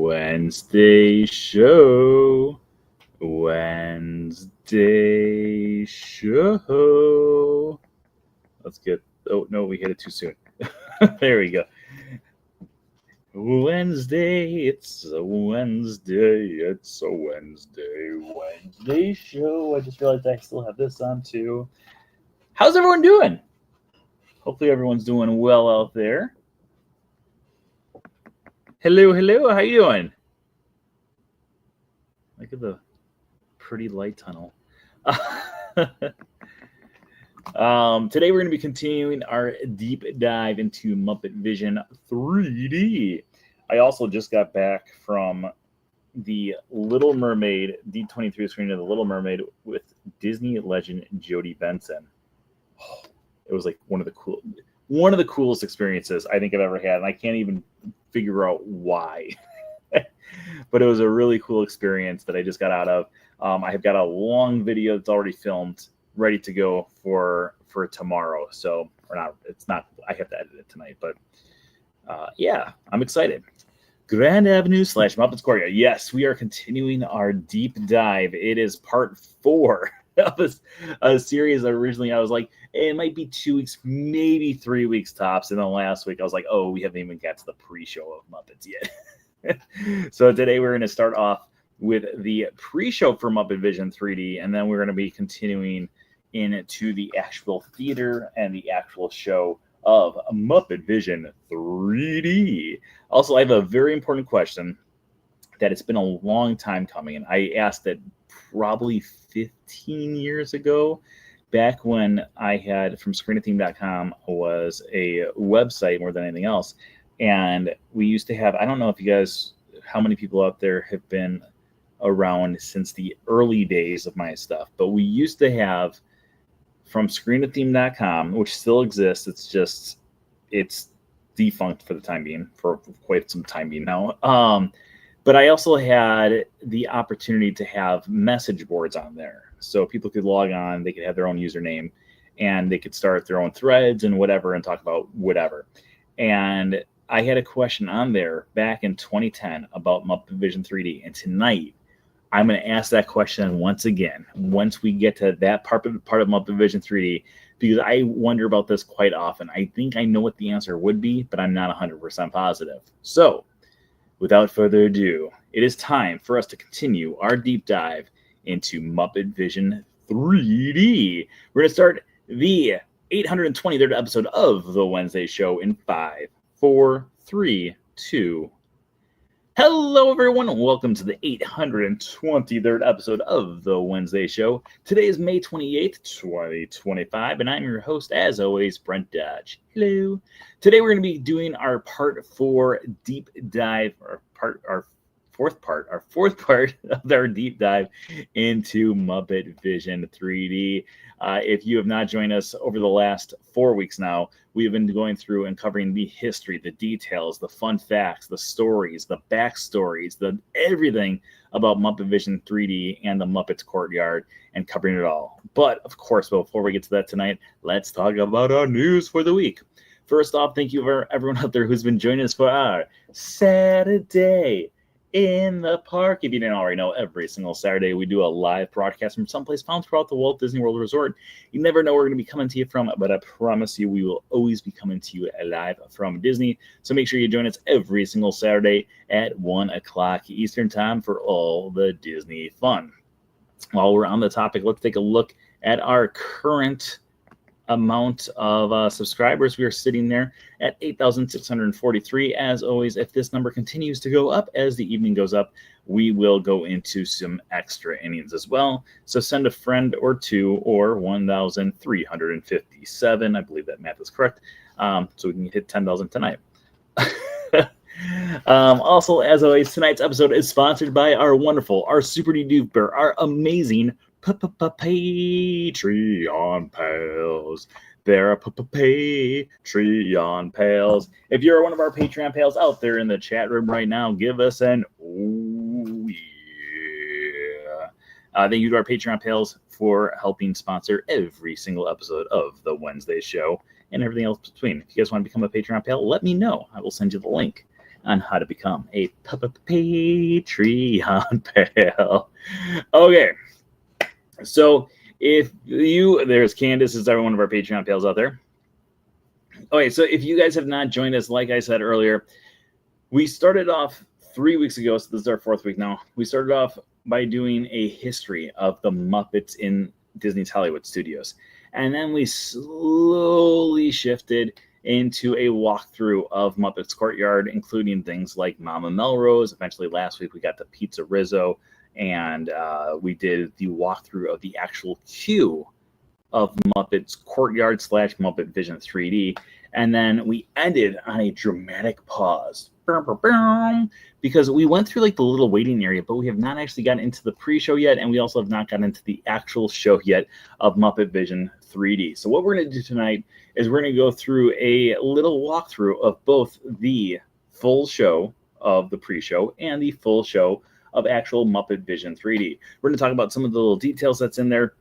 Wednesday show. Wednesday show. Let's get. Oh no, we hit it too soon. There we go. Wednesday, it's a Wednesday, it's a Wednesday show. I just realized I still have this on too. How's everyone doing? Hopefully everyone's doing well out there. Hello, how you doing? Look at the pretty light tunnel. Today we're going to be continuing our deep dive into Muppet Vision 3D. I also just got back from the Little Mermaid D23 screening of the Little Mermaid with Disney legend Jodie Benson. It was like one of the coolest experiences I think I've ever had, and I can't even figure out why. But it was a really cool experience that I just got out of. I have got a long video that's already filmed, ready to go for tomorrow. So, or not, it's not, I have to edit it tonight, but yeah, I'm excited. Grand Avenue / Muppets Courtyard. Yes, we are continuing our deep dive. It is part 4 of a series. Originally, I was like, it might be 2 weeks, maybe 3 weeks tops. And then last week, I was like, oh, we haven't even got to the pre-show of Muppets yet. So today, we're going to start off with the pre-show for Muppet Vision 3D, and then we're going to be continuing into the actual theater and the actual show of Muppet Vision 3D. Also, I have a very important question that it's been a long time coming, and I asked it probably 15 years ago, back when I had, from screenatheme.com, was a website more than anything else, and we used to have, I don't know if you guys, how many people out there have been around since the early days of my stuff, but we used to have, from screenatheme.com, which still exists, it's defunct for the time being, for quite some time being now. But I also had the opportunity to have message boards on there. So people could log on, they could have their own username, and they could start their own threads and whatever and talk about whatever. And I had a question on there back in 2010 about Muppet Vision 3D. And tonight, I'm going to ask that question once again, once we get to that part of Muppet Vision 3D, because I wonder about this quite often. I think I know what the answer would be, but I'm not 100% positive. So, without further ado, it is time for us to continue our deep dive into Muppet Vision 3D. We're going to start the 823rd episode of The Wednesday Show in 5, 4, 3, 2. Hello, everyone. Welcome to the 823rd episode of The Wednesday Show. Today is May 28th, 2025, and I'm your host, as always, Brent Dodge. Hello. Today, we're going to be doing our part 4 deep dive, our fourth part of our deep dive into Muppet Vision 3D. If you have not joined us over the last 4 weeks now, we have been going through and covering the history, the details, the fun facts, the stories, the backstories, everything about Muppet Vision 3D and the Muppets Courtyard, and covering it all. But, of course, before we get to that tonight, let's talk about our news for the week. First off, thank you for everyone out there who's been joining us for our Saturday in the Park. If you didn't already know, every single Saturday we do a live broadcast from someplace found throughout the Walt Disney World Resort. You never know where we're going to be coming to you from, but I promise you we will always be coming to you live from Disney. So make sure you join us every single Saturday at 1 o'clock Eastern Time for all the Disney fun. While we're on the topic, let's take a look at our current amount of subscribers. We are sitting there at 8,643. As always, if this number continues to go up as the evening goes up, we will go into some extra innings as well. So send a friend or two, or 1,357. I believe that math is correct. So we can hit 10,000 tonight. Also, as always, tonight's episode is sponsored by our wonderful, our super duper, our amazing Patreon pals. They're Patreon pals. If you're one of our Patreon pals out there in the chat room right now, give us an oh yeah. Thank you to our Patreon pals for helping sponsor every single episode of The Wednesday Show and everything else between. If you guys want to become a Patreon pal, let me know. I will send you the link on how to become a Patreon pal. Okay, so there's Candace is one of our Patreon pals out there. Okay, so if you guys have not joined us, like I said earlier, we started off 3 weeks ago, so this is our 4th week now. We started off by doing a history of the Muppets in Disney's Hollywood Studios. And then we slowly shifted into a walkthrough of Muppet's Courtyard, including things like Mama Melrose. Eventually last week we got the Pizza Rizzo, and we did the walkthrough of the actual queue of Muppet's Courtyard / Muppet Vision 3D. And then we ended on a dramatic pause because we went through like the little waiting area, but we have not actually gotten into the pre-show yet, and we also have not gotten into the actual show yet of Muppet Vision 3D. So what we're going to do tonight is we're going to go through a little walkthrough of both the full show of the pre-show and the full show of actual Muppet Vision 3D. We're going to talk about some of the little details that's in there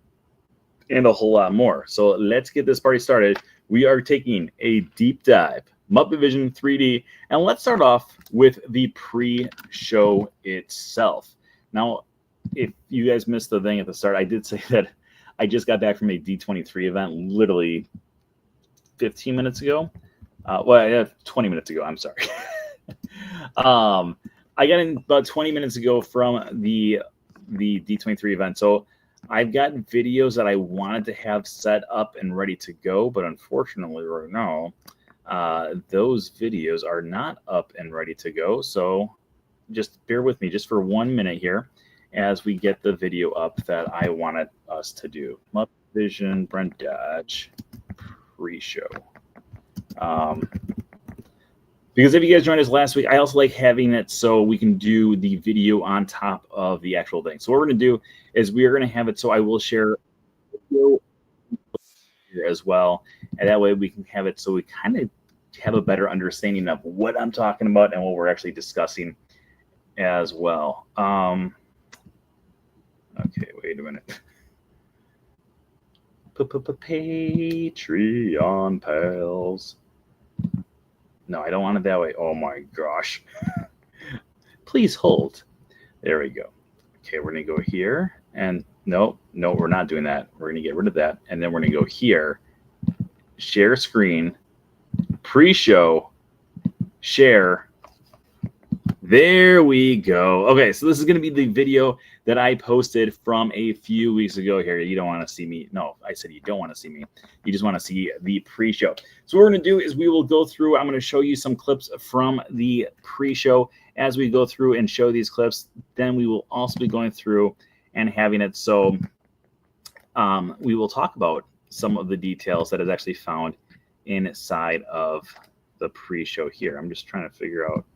and a whole lot more. So let's get this party started. We are taking a deep dive, Muppet Vision 3D, and let's start off with the pre-show itself. Now, if you guys missed the thing at the start, I did say that I just got back from a D23 event literally 15 minutes ago. 20 minutes ago, I'm sorry. I got in about 20 minutes ago from the D23 event, so I've got videos that I wanted to have set up and ready to go, but unfortunately right now, those videos are not up and ready to go. So just bear with me just for 1 minute here as we get the video up that I wanted us to do. Muppet Vision, Brent Dodge, pre-show. Because if you guys joined us last week, I also like having it so we can do the video on top of the actual thing. So what we're going to do is we are going to have it so I will share video here as well. And that way we can have it so we kind of have a better understanding of what I'm talking about and what we're actually discussing as well. Okay, wait a minute. Patreon pals. No, I don't want it that way. Oh my gosh. Please hold. There we go. Okay, we're going to go here. And no, we're not doing that. We're going to get rid of that. And then we're going to go here. Share screen. Pre-show. Share. There we go. Okay, so this is going to be the video that I posted from a few weeks ago here. You don't want to see me. No, I said you don't want to see me. You just want to see the pre-show. So what we're going to do is we will go through. I'm going to show you some clips from the pre-show as we go through and show these clips. Then we will also be going through and having it so we will talk about some of the details that is actually found inside of the pre-show here. I'm just trying to figure out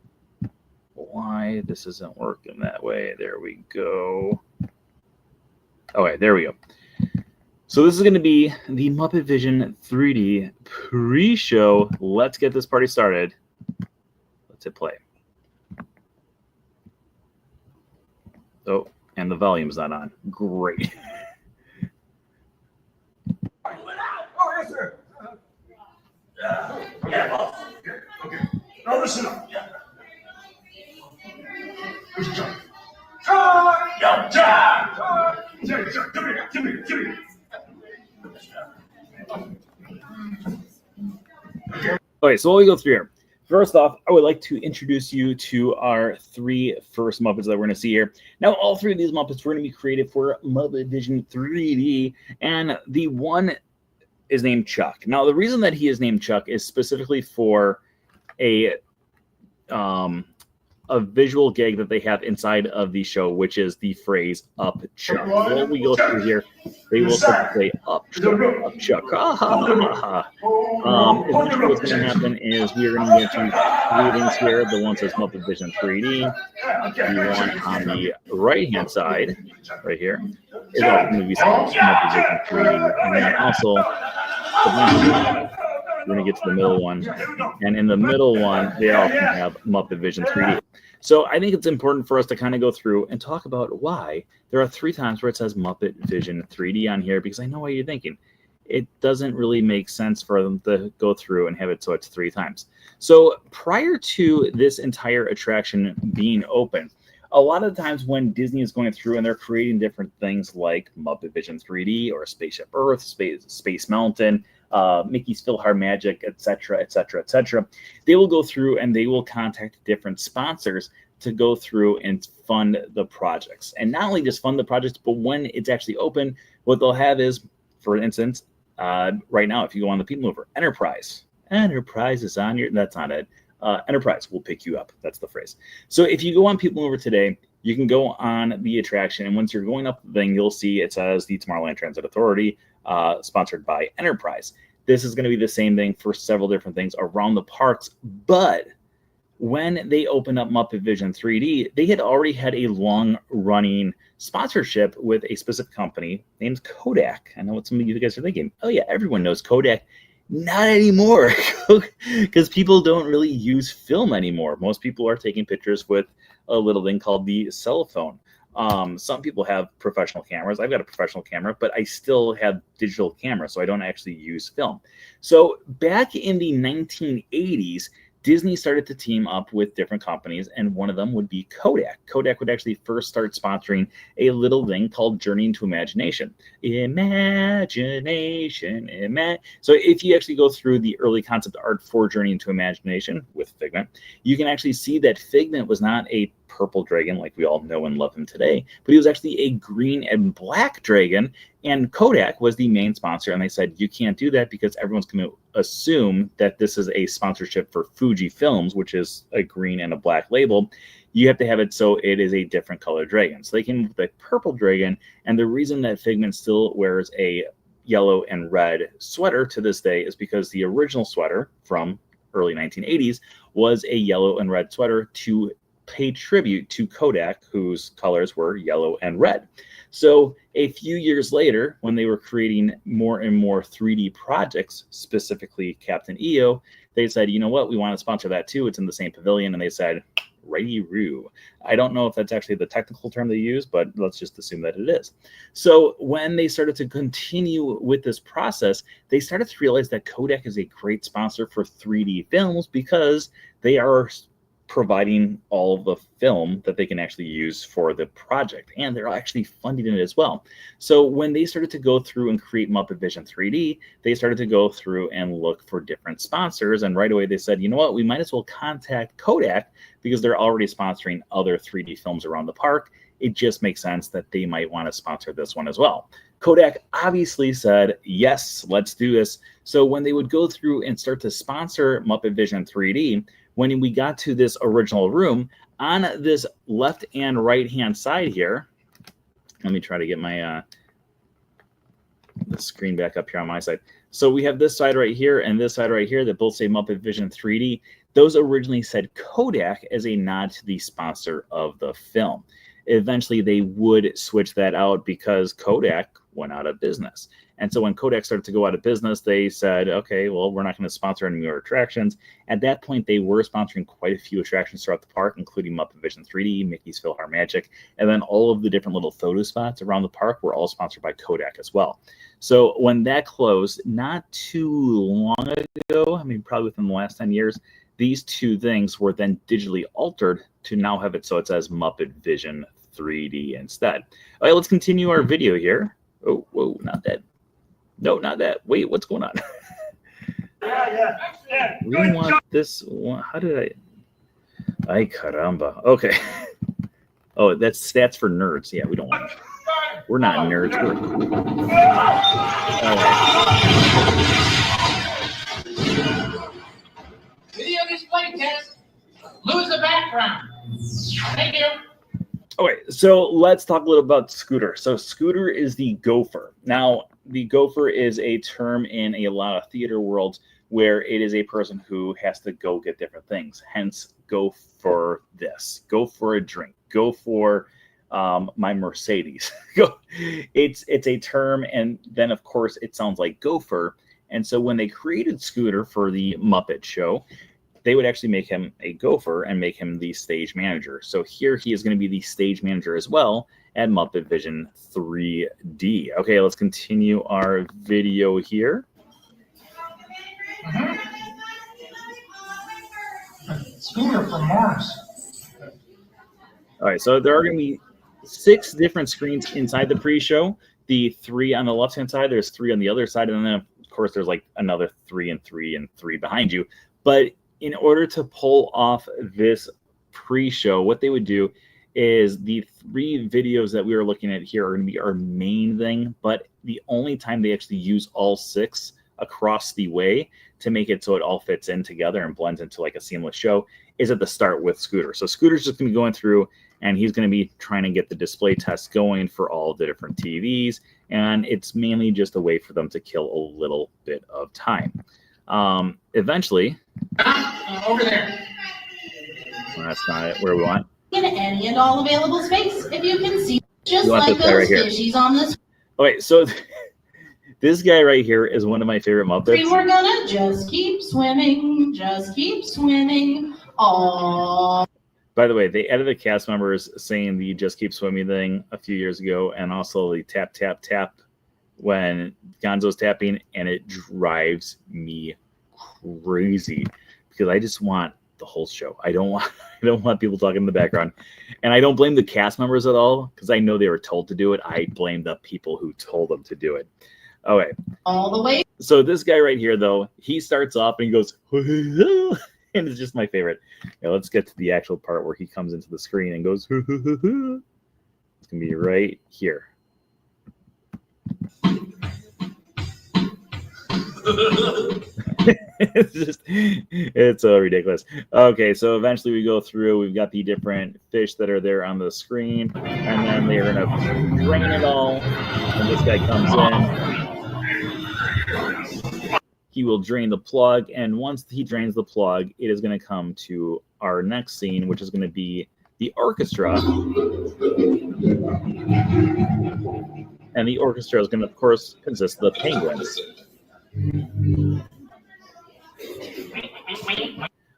why this isn't working that way. There we go. Okay, there we go. So this is going to be the Muppet Vision 3D pre-show. Let's get this party started. Let's hit play. Oh, and the volume's not on. Great. Oh, yes, sir. Okay. Now listen up. John. Come here. Okay, so what we go through here. First off, I would like to introduce you to our 3 first Muppets that we're going to see here. Now, all 3 of these Muppets were going to be created for Muppet Vision 3D, and the one is named Chuck. Now, the reason that he is named Chuck is specifically for a visual gag that they have inside of the show, which is the phrase "up Chuck." So what we go through here, they will start to say "up Chuck, up Chuck." Eventually, what's going to happen is we are going to get to 3 things here. The one says Muppet Vision 3D. The one on the right-hand side, right here, is also going to be Muppet Vision 3D, and then also we're going to get to the middle one, and in the middle one, they all have Muppet Vision 3D. So I think it's important for us to kind of go through and talk about why there are 3 times where it says Muppet Vision 3D on here, because I know what you're thinking. it doesn't really make sense for them to go through and have it so it's 3 times. So prior to this entire attraction being open, a lot of the times when Disney is going through and they're creating different things like Muppet Vision 3D or Spaceship Earth, Space Mountain, Mickey's PhilharMagic, etc., etc., etc., they will go through and they will contact different sponsors to go through and fund the projects. And not only just fund the projects, but when it's actually open, what they'll have is, for instance, right now, if you go on the People Mover, Enterprise is on your, that's not it. Enterprise will pick you up. That's the phrase. So if you go on People Mover today, you can go on the attraction, and once you're going up the thing, you'll see it says the Tomorrowland Transit Authority, sponsored by Enterprise. This is going to be the same thing for several different things around the parks, but when they opened up Muppet Vision 3D, they had already had a long-running sponsorship with a specific company named Kodak. I know what some of you guys are thinking. Oh yeah, everyone knows Kodak. Not anymore, because people don't really use film anymore. Most people are taking pictures with a little thing called the cell phone. Some people have professional cameras. I've got a professional camera, but I still have digital camera, so I don't actually use film. So back in the 1980s, Disney started to team up with different companies, and one of them would be Kodak. Kodak would actually first start sponsoring a little thing called Journey into Imagination. So if you actually go through the early concept art for Journey into Imagination with Figment, you can actually see that Figment was not a purple dragon like we all know and love him today, but he was actually a green and black dragon, and Kodak was the main sponsor, and they said, you can't do that because everyone's going to assume that this is a sponsorship for Fuji Films, which is a green and a black label. You have to have it so it is a different color dragon. So they came with a purple dragon, and the reason that Figment still wears a yellow and red sweater to this day is because the original sweater from early 1980s was a yellow and red sweater to pay tribute to Kodak, whose colors were yellow and red. So a few years later, when they were creating more and more 3D projects, specifically Captain EO, they said, you know what, we want to sponsor that too. It's in the same pavilion. And they said, righty-roo. I don't know if that's actually the technical term they use, but let's just assume that it is. So when they started to continue with this process, they started to realize that Kodak is a great sponsor for 3D films because they are providing all the film that they can actually use for the project, and they're actually funding it as well. So when they started to go through and create Muppet Vision 3D, they started to go through and look for different sponsors, and right away they said, you know what, we might as well contact Kodak because they're already sponsoring other 3D films around the park. It just makes sense that they might want to sponsor this one as well. Kodak obviously said, yes, let's do this. So when they would go through and start to sponsor Muppet Vision 3D, when we got to this original room, on this left and right hand side here, let me try to get my the screen back up here on my side. So we have this side right here and this side right here that both say Muppet Vision 3D. Those originally said Kodak as a nod to the sponsor of the film. Eventually they would switch that out because Kodak went out of business. And so when Kodak started to go out of business, they said, okay, well, we're not going to sponsor any more attractions. At that point, they were sponsoring quite a few attractions throughout the park, including Muppet Vision 3D, Mickey's PhilharMagic, and then all of the different little photo spots around the park were all sponsored by Kodak as well. So when that closed, not too long ago, I mean, probably within the last 10 years, these two things were then digitally altered to now have it so it says Muppet Vision 3D instead. All right, let's continue our video here. Oh, whoa, not that. No, not that. Wait, what's going on? Yeah. We don't want this one. How did I? Ay caramba. Okay. Oh, that's stats for nerds. Yeah, we don't want. We're not nerds. We're cool. Video display test. Lose the background. Thank you. Okay, so let's talk a little about Scooter. So Scooter is the gopher. Now, the gopher is a term in a lot of theater worlds where it is a person who has to go get different things. Hence, go for this. Go for a drink. Go for my Mercedes. It's a term, and then, of course, it sounds like gopher. And so when they created Scooter for the Muppet Show, they would actually make him a gopher and make him the stage manager. So here he is going to be the stage manager as well at Muppet Vision 3D. Okay, let's continue our video here. Scooter from Mars. All right, so there are going to be 6 different screens inside the pre-show. The 3 on the left-hand side, there's 3 on the other side, and then, of course, there's like another 3 and 3 and 3 behind you. But in order to pull off this pre-show, what they would do is the 3 videos that we are looking at here are going to be our main thing, but the only time they actually use all 6 across the way to make it so it all fits in together and blends into like a seamless show is at the start with Scooter. So Scooter's just going to be going through, and he's going to be trying to get the display test going for all the different TVs, and it's mainly just a way for them to kill a little bit of time. Eventually, Over there. well, that's not where we want. In any and all available space, if you can see, just You want like this guy right those here. fishies on the Okay, so this guy right here is one of my favorite screen. Muppets. We're gonna just keep swimming, just keep swimming. Aww. By the way, they added the cast members saying the "Just Keep Swimming" thing a few years ago, and also the tap tap tap when Gonzo's tapping, and it drives me crazy because I just want the whole show. I don't want people talking in the background, and I don't blame the cast members at all because I know they were told to do it. I blame the people who told them to do it. Okay, All the way. so this guy right here, though, he starts off and he goes, and it's just my favorite. Now let's get to the actual part where he comes into the screen and goes, it's gonna be right here. It's so ridiculous. Okay, so eventually we go through, we've got the different fish that are there on the screen, and then they're gonna drain it all, and this guy comes in. He will drain the plug, and once he drains the plug, it is going to come to our next scene, which is going to be the orchestra. And the orchestra is going to, of course, consist of the penguins.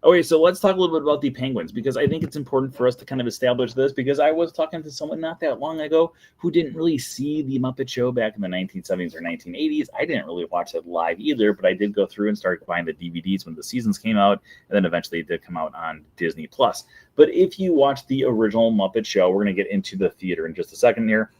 Okay, so let's talk a little bit about the penguins, because I think it's important for us to kind of establish this, because I was talking to someone not that long ago who didn't really see the Muppet Show back in the 1970s or 1980s. I didn't really watch it live either, but I did go through and start buying the DVDs when the seasons came out, and then eventually it did come out on Disney+. But if you watch the original Muppet Show, we're going to get into the theater in just a second here.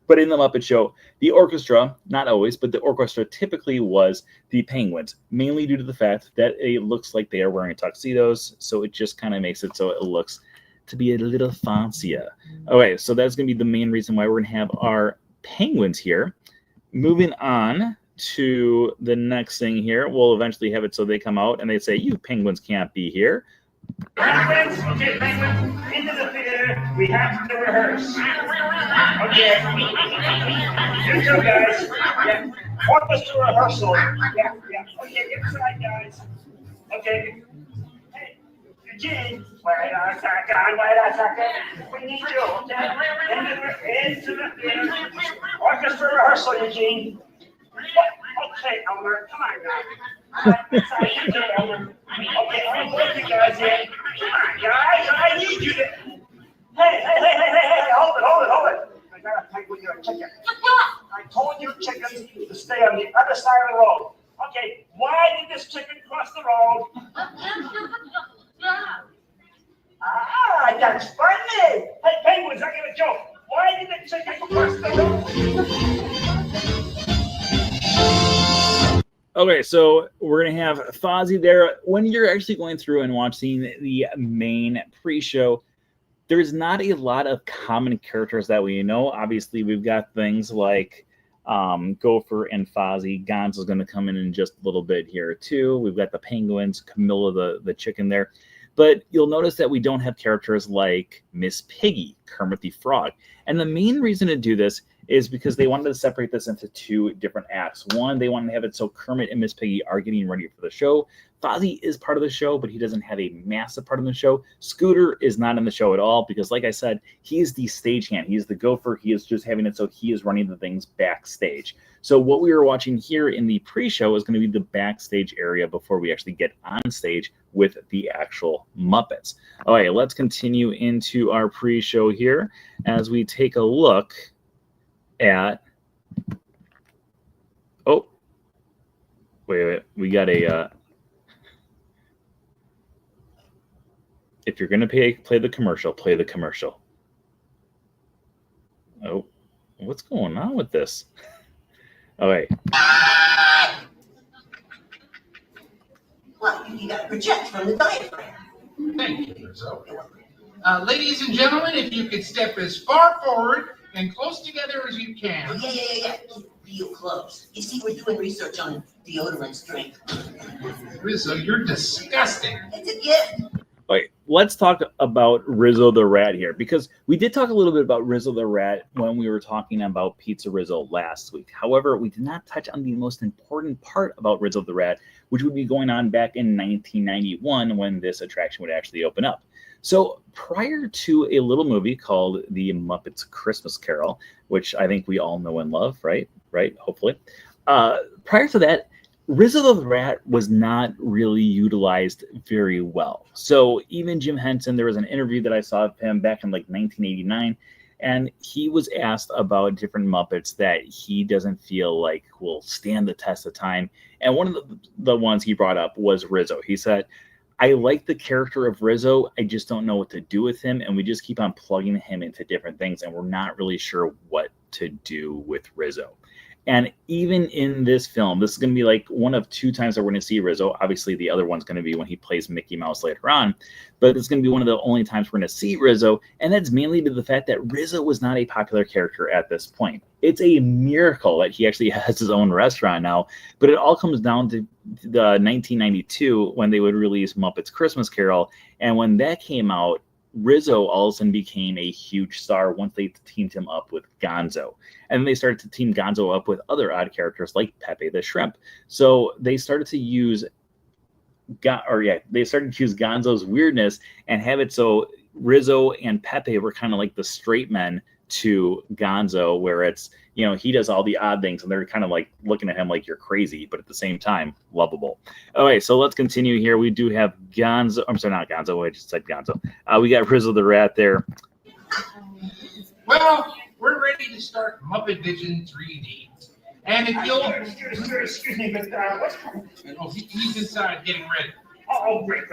But in the Muppet Show, the orchestra, not always, but the orchestra typically was the penguins, mainly due to the fact that it looks like they are wearing tuxedos, so it just kind of makes it so it looks to be a little fancier. Okay, so that's going to be the main reason why we're going to have our penguins here. Moving on to the next thing here, we'll eventually have it so they come out and they say, "You penguins can't be here." Penguins, okay, penguins, into the theater. We have to rehearse. Okay. You two guys. Yeah. Walk us to rehearsal. Yeah. Okay, inside, guys. Okay. Hey, Eugene, wait a second. We need you, okay? Into the theater. Orchestra rehearsal, Eugene. Okay, Elmer, come on now. Okay, Elmer. Okay, I'm going to you guys in. Come on, guys, I need you to. Hey, hold it. I got a penguin, you're a chicken. I told you chickens to stay on the other side of the road. Okay, why did this chicken cross the road? That's funny. Hey, penguins, I got a joke. Why did the chicken cross the road? Okay, so we're going to have Fozzie there. When you're actually going through and watching the main pre-show, there's not a lot of common characters that we know. Obviously, we've got things like Gopher and Fozzie. Gonzo's going to come in just a little bit here, too. We've got the penguins, Camilla the chicken there. But you'll notice that we don't have characters like Miss Piggy, Kermit the Frog. And the main reason to do this is because they wanted to separate this into 2 different acts. One, they wanted to have it so Kermit and Miss Piggy are getting ready for the show. Fozzie is part of the show, but he doesn't have a massive part of the show. Scooter is not in the show at all because, like I said, he is the stagehand. He is the gopher. He is just having it so he is running the things backstage. So what we were watching here in the pre-show is going to be the backstage area before we actually get on stage with the actual Muppets. All right, let's continue into our pre-show here as we take a look at. Oh, wait, we got a. If you're gonna play the commercial, play the commercial. Oh, what's going on with this? All right. Well, you got to project from the diaphragm. Thank you, Rizzo. Ladies and gentlemen, if you could step as far forward and close together as you can. Oh, yeah. Keep real close. You see, we're doing research on deodorant strength. Rizzo, you're disgusting. It's a gift. All right, let's talk about Rizzo the Rat here, because we did talk a little bit about Rizzo the Rat when we were talking about Pizza Rizzo last week. However, we did not touch on the most important part about Rizzo the Rat, which would be going on back in 1991 when this attraction would actually open up. So prior to a little movie called The Muppets Christmas Carol, which I think we all know and love, right? Hopefully. Prior to that, Rizzo the Rat was not really utilized very well. So even Jim Henson, there was an interview that I saw of him back in like 1989, and he was asked about different Muppets that he doesn't feel like will stand the test of time. And one of the ones he brought up was Rizzo. He said, I like the character of Rizzo. I just don't know what to do with him. And we just keep on plugging him into different things, and we're not really sure what to do with Rizzo. And even in this film, this is going to be like one of two times that we're going to see Rizzo. Obviously, the other one's going to be when he plays Mickey Mouse later on. But it's going to be one of the only times we're going to see Rizzo. And that's mainly to the fact that Rizzo was not a popular character at this point. It's a miracle that he actually has his own restaurant now. But it all comes down to the 1992 when they would release Muppets Christmas Carol. And when that came out, Rizzo all of a sudden became a huge star once they teamed him up with Gonzo. And then they started to team Gonzo up with other odd characters like Pepe the Shrimp. So they started to use Gonzo's weirdness and have it so Rizzo and Pepe were kind of like the straight men to Gonzo, where it's, you know, he does all the odd things and they're kind of like looking at him like you're crazy, but at the same time, lovable. All right, so let's continue here. We do have Gonzo. I'm sorry, not Gonzo. I just said Gonzo. We got Rizzo the Rat there. Well, we're ready to start Muppet Vision 3D. And if you'll... Excuse me, but what's happening? Oh, he's inside getting ready. Oh, great.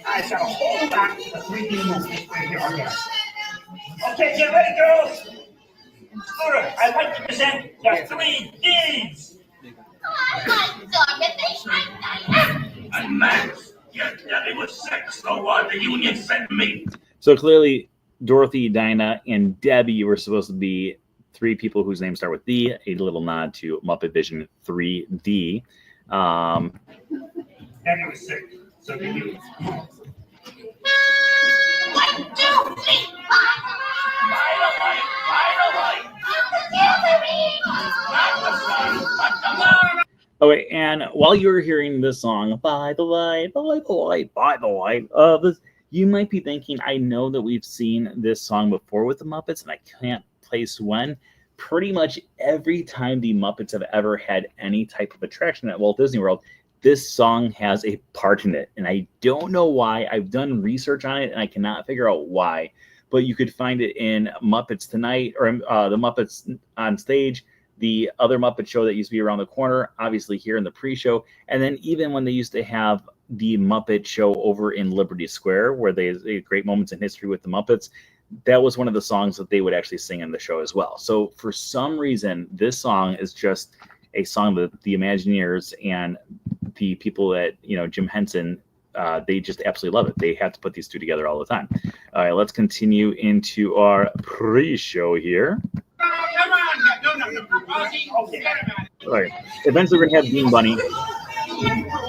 I've got a whole lot of 3D movies right here. Okay, get ready, girls. Scooter, I'd like to present the 3Ds. And Max, you're dealing with sex, so the union sent me. So clearly, Dorothy, Dinah, and Debbie were supposed to be three people whose names start with D, a little nod to Muppet Vision 3D. Debbie was sick, so did you. 1, 2, 3, 4. Okay, and while you were hearing this song, by the light, you might be thinking, I know that we've seen this song before with the Muppets, and I can't place when. Pretty much every time the Muppets have ever had any type of attraction at Walt Disney World, this song has a part in it. And I don't know why. I've done research on it, and I cannot figure out why. But you could find it in Muppets Tonight, or the Muppets on Stage, the other Muppet show that used to be around the corner, obviously here in the pre-show, and then even when they used to have the Muppet show over in Liberty Square, where they great moments in history with the Muppets, that was one of the songs that they would actually sing in the show as well. So for some reason, this song is just a song that the Imagineers and the people at, you know, Jim Henson, they just absolutely love it. They have to put these two together all the time. All right, let's continue into our pre-show here. Oh, come on. No. All right, eventually we're going to have Bean Bunny. Where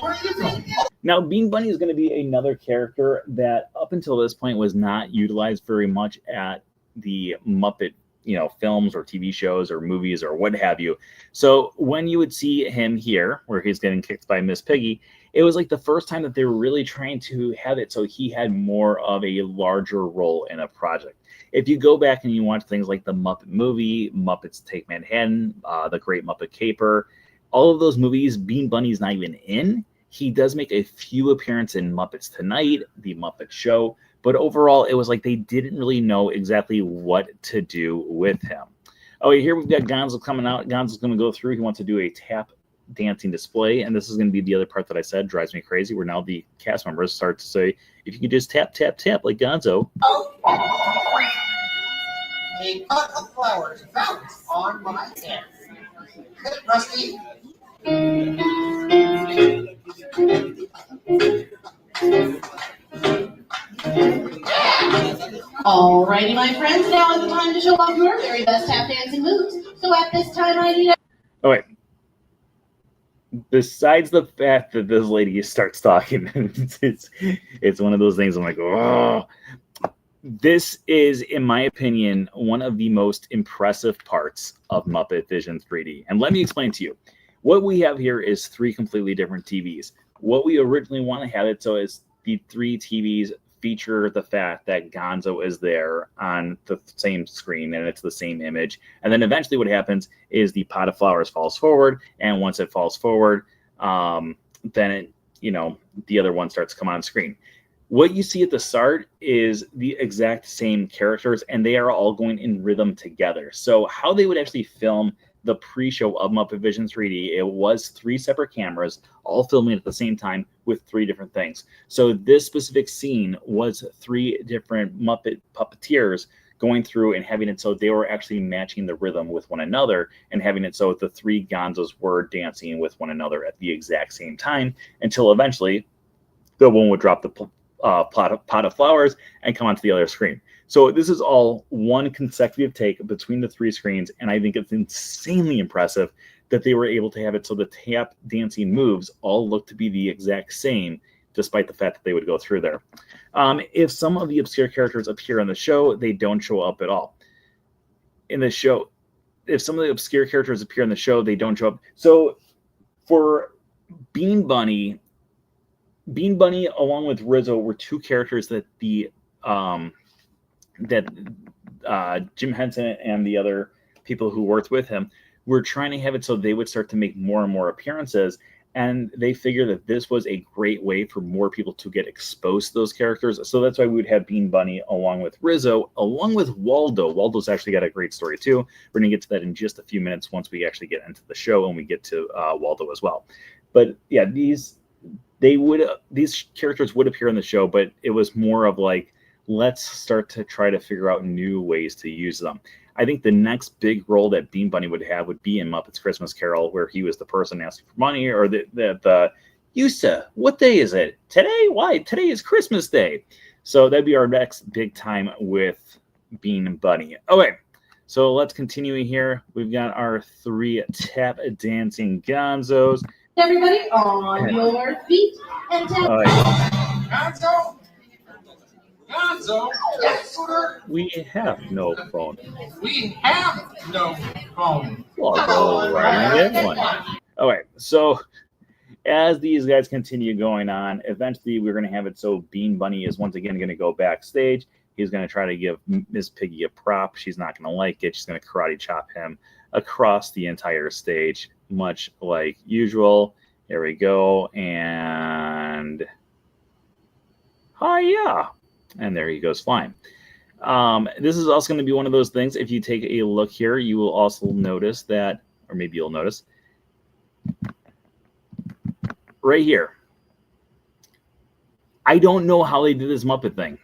are you going? Now, Bean Bunny is going to be another character that up until this point was not utilized very much at the Muppet, you know, films or TV shows or movies or what have you. So when you would see him here, where he's getting kicked by Miss Piggy, it was like the first time that they were really trying to have it so he had more of a larger role in a project. If you go back and you watch things like the Muppet Movie, Muppets Take Manhattan, The Great Muppet Caper, all of those movies, Bean Bunny's not even in. He does make a few appearances in Muppets Tonight, the Muppet Show, but overall, it was like they didn't really know exactly what to do with him. Oh, here we've got Gonzo coming out. Gonzo's going to go through. He wants to do a tap dancing display, and this is going to be the other part that I said drives me crazy, where now the cast members start to say, if you could just tap, tap, tap like Gonzo. A pot of flowers bounced on my head. Hit it, Rusty. Alrighty, my friends, now is the time to show off your very best tap dancing moves. So at this time, I need Oh, wait. Besides the fact that this lady starts talking, it's one of those things I'm like, oh. This is, in my opinion, one of the most impressive parts of Muppet Vision 3D. And let me explain to you. What we have here is 3 completely different TVs. What we originally want to have it so is the 3 TVs feature the fact that Gonzo is there on the same screen and it's the same image. And then eventually what happens is the pot of flowers falls forward. And once it falls forward, then it, the other one starts to come on screen. What you see at the start is the exact same characters, and they are all going in rhythm together. So how they would actually film the pre-show of Muppet Vision 3D, it was 3 separate cameras, all filming at the same time with 3 different things. So this specific scene was 3 different Muppet puppeteers going through and having it so they were actually matching the rhythm with one another and having it so the 3 Gonzos were dancing with one another at the exact same time until eventually the one would drop the pot of flowers and come onto the other screen. So this is all one consecutive take between the 3 screens, and I think it's insanely impressive that they were able to have it so the tap dancing moves all look to be the exact same, despite the fact that they would go through there. If some of the obscure characters appear on the show, they don't show up at all. In the show, if some of the obscure characters appear on the show, they don't show up. So for Bean Bunny along with Rizzo were 2 characters that Jim Henson and the other people who worked with him were trying to have it so they would start to make more and more appearances. And they figured that this was a great way for more people to get exposed to those characters. So that's why we would have Bean Bunny along with Rizzo, along with Waldo. Waldo's actually got a great story too. We're going to get to that in just a few minutes once we actually get into the show and we get to Waldo as well. But yeah, these characters would appear in the show, but it was more of like, let's start to try to figure out new ways to use them. I think the next big role that Bean Bunny would have would be in Muppet's Christmas Carol, where he was the person asking for money, or the Yusa, what day is it? Today? Why? Today is Christmas Day. So that'd be our next big time with Bean Bunny. Okay, so let's continue here. We've got our 3 tap dancing Gonzos. everybody on your feet and tap. Gonzo? Gonzo? Yes, sir. We have no phone. We have no phone. Well, I'll go right and get one. All right, so as these guys continue going on, eventually we're going to have it so Bean Bunny is once again going to go backstage. He's going to try to give Miss Piggy a prop. She's not going to like it. She's going to karate chop him across the entire stage, much like usual. There we go. And hi-ya. And there he goes flying. This is also going to be one of those things. If you take a look here, you will also notice that, or maybe you'll notice, right here. I don't know how they did this Muppet thing.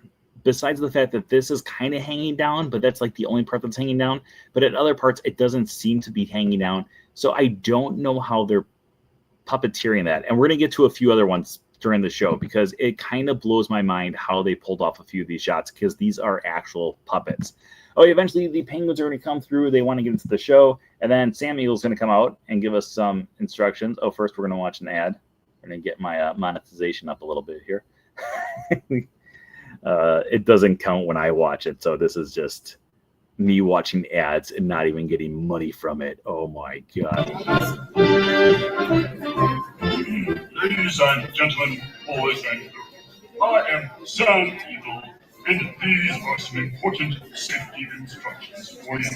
Besides the fact that this is kind of hanging down, but that's like the only part that's hanging down. But at other parts, it doesn't seem to be hanging down. So I don't know how they're puppeteering that. And we're going to get to a few other ones during the show because it kind of blows my mind how they pulled off a few of these shots because these are actual puppets. Oh, eventually the penguins are going to come through. They want to get into the show. And then Sam Eagle's going to come out and give us some instructions. Oh, first we're going to watch an ad. We're going to get my monetization up a little bit here. It doesn't count when I watch it. So this is just me watching ads and not even getting money from it. Oh my God. Ladies and gentlemen, boys and girls, I am Sam Eagle, and these are some important safety instructions for you.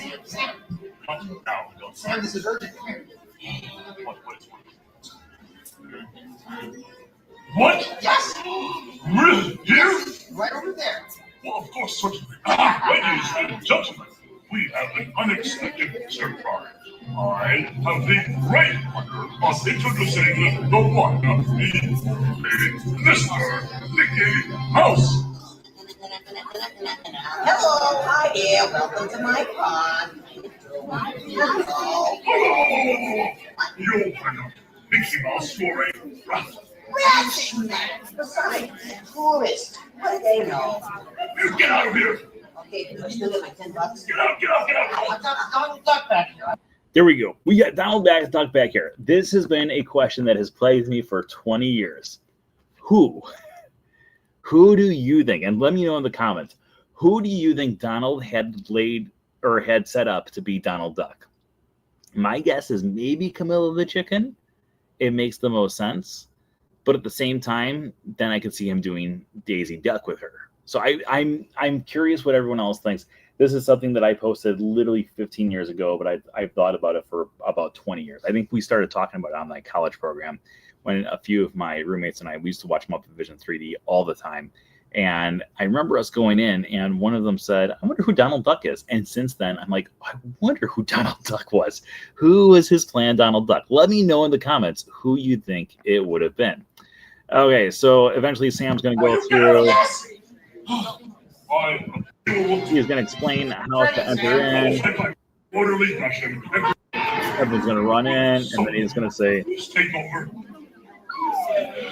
Not now, don't Sam, this is urgent. What is What? Yes, Really? Here? right over there. Well, of course, certainly. Ladies and gentlemen, we have an unexpected surprise. I have the great honor of introducing the one, the Mr. Mickey Mouse. Hello, hi there, welcome to my pond. Hello. You are not Mickey Mouse for a rat. Rats, besides, tourists, what do they know? You get out of here! Okay, do I still get my $10? Get out, get out, get out! I've got Donald Duck back here. There we go. We got Donald Duck back here. This has been a question that has plagued me for 20 years. Who do you think, and let me know in the comments, who do you think Donald had laid or had set up to be Donald Duck? My guess is maybe Camilla the chicken. It makes the most sense. But at the same time, then I could see him doing Daisy Duck with her. So I'm curious what everyone else thinks. This is something that I posted literally 15 years ago, but I've thought about it for about 20 years. I think we started talking about it on my college program when a few of my roommates and we used to watch Muppet Vision 3D all the time. And I remember us going in, and one of them said, I wonder who Donald Duck is. And since then, I'm like, I wonder who Donald Duck was. Who was his clan Donald Duck? Let me know in the comments who you think it would have been. Okay, so eventually Sam's going to go through. He's going to explain how to enter in. Orderly fashion. Everyone's going to run in, and then he's going to say, Take over.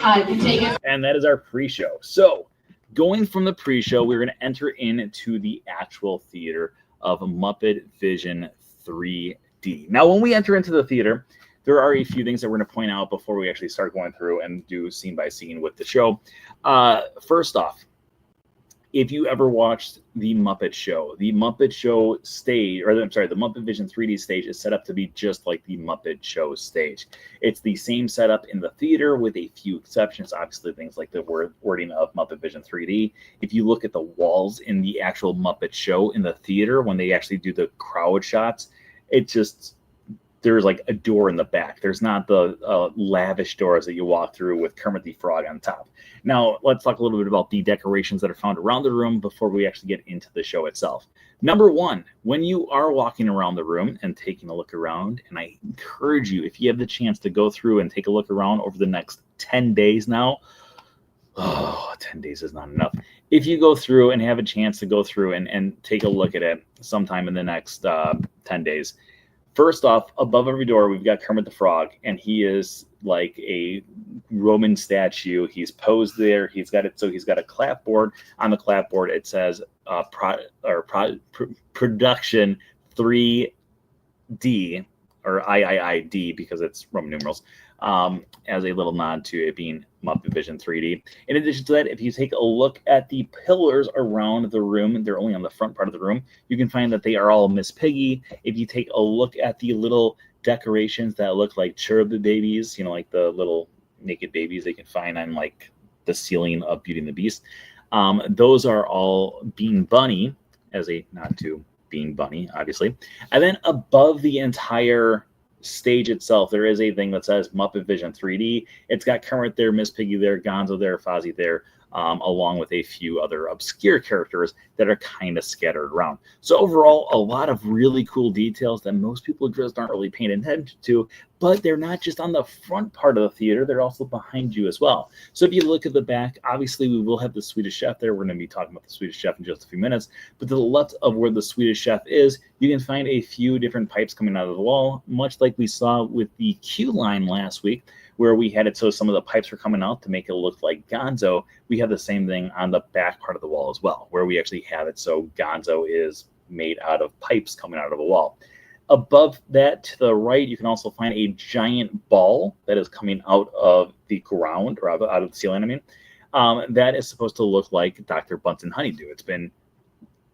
I can take it. and that is our pre-show. So going from the pre-show, we're going to enter into the actual theater of Muppet Vision 3D. Now, when we enter into the theater, there are a few things that we're going to point out before we actually start going through and do scene by scene with the show. First off, if you ever watched the Muppet Show stage, or I'm sorry, the Muppet Vision 3D stage is set up to be just like the Muppet Show stage. It's the same setup in the theater with a few exceptions, obviously things like the wording of Muppet Vision 3D. If you look at the walls in the actual Muppet Show in the theater, when they actually do the crowd shots, it just, there's like a door in the back. There's not the lavish doors that you walk through with Kermit the Frog on top. Now, let's talk a little bit about the decorations that are found around the room before we actually get into the show itself. Number one, when you are walking around the room and taking a look around, and I encourage you, if you have the chance to go through and take a look around over the next 10 days now, 10 days is not enough. If you go through and have a chance to go through and take a look at it sometime in the next 10 days, first off, above every door, we've got Kermit the Frog, and he is like a Roman statue. He's posed there. He's got it. So he's got a clapboard. On the clapboard, it says production 3D or IIID because it's Roman numerals, as a little nod to it being Muppet Vision 3D. In addition to that, if you take a look at the pillars around the room, they're only on the front part of the room, you can find that they are all Miss Piggy. If you take a look at the little decorations that look like cherub babies, you know, like the little naked babies they can find on like the ceiling of Beauty and the Beast, those are all Bean Bunny, as a nod to Bean Bunny, obviously. And then above the entire stage itself, there is a thing that says Muppet Vision 3D. It's got Kermit there, Miss Piggy there, Gonzo there, Fozzie there, along with a few other obscure characters that are kind of scattered around. So overall, a lot of really cool details that most people just aren't really paying attention to, but they're not just on the front part of the theater, they're also behind you as well. So if you look at the back, obviously we will have the Swedish Chef there. We're going to be talking about the Swedish Chef in just a few minutes, but to the left of where the Swedish Chef is, you can find a few different pipes coming out of the wall, much like we saw with the queue line last week, where we had it so some of the pipes were coming out to make it look like Gonzo. We have the same thing on the back part of the wall as well, where we actually have it so Gonzo is made out of pipes coming out of the wall. Above that, to the right, you can also find a giant ball that is coming out of the ground, or out of the ceiling, I mean. That is supposed to look like Dr. Bunsen Honeydew. It's been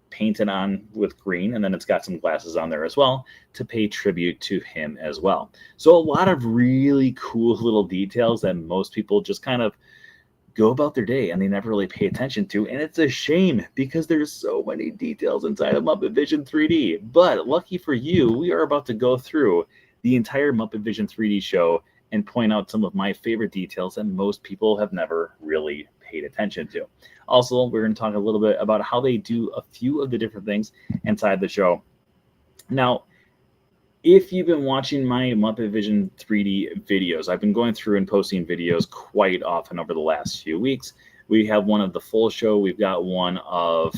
painted on with green, and then it's got some glasses on there as well to pay tribute to him as well. So a lot of really cool little details that most people just kind of go about their day and they never really pay attention to, and it's a shame because there's so many details inside of Muppet Vision 3D. But lucky for you, we are about to go through the entire Muppet Vision 3D show and point out some of my favorite details that most people have never really paid attention to. Also, we're going to talk a little bit about how they do a few of the different things inside the show. Now, if you've been watching my Muppet Vision 3D videos, I've been going through and posting videos quite often over the last few weeks. We have one of the full show. We've got one of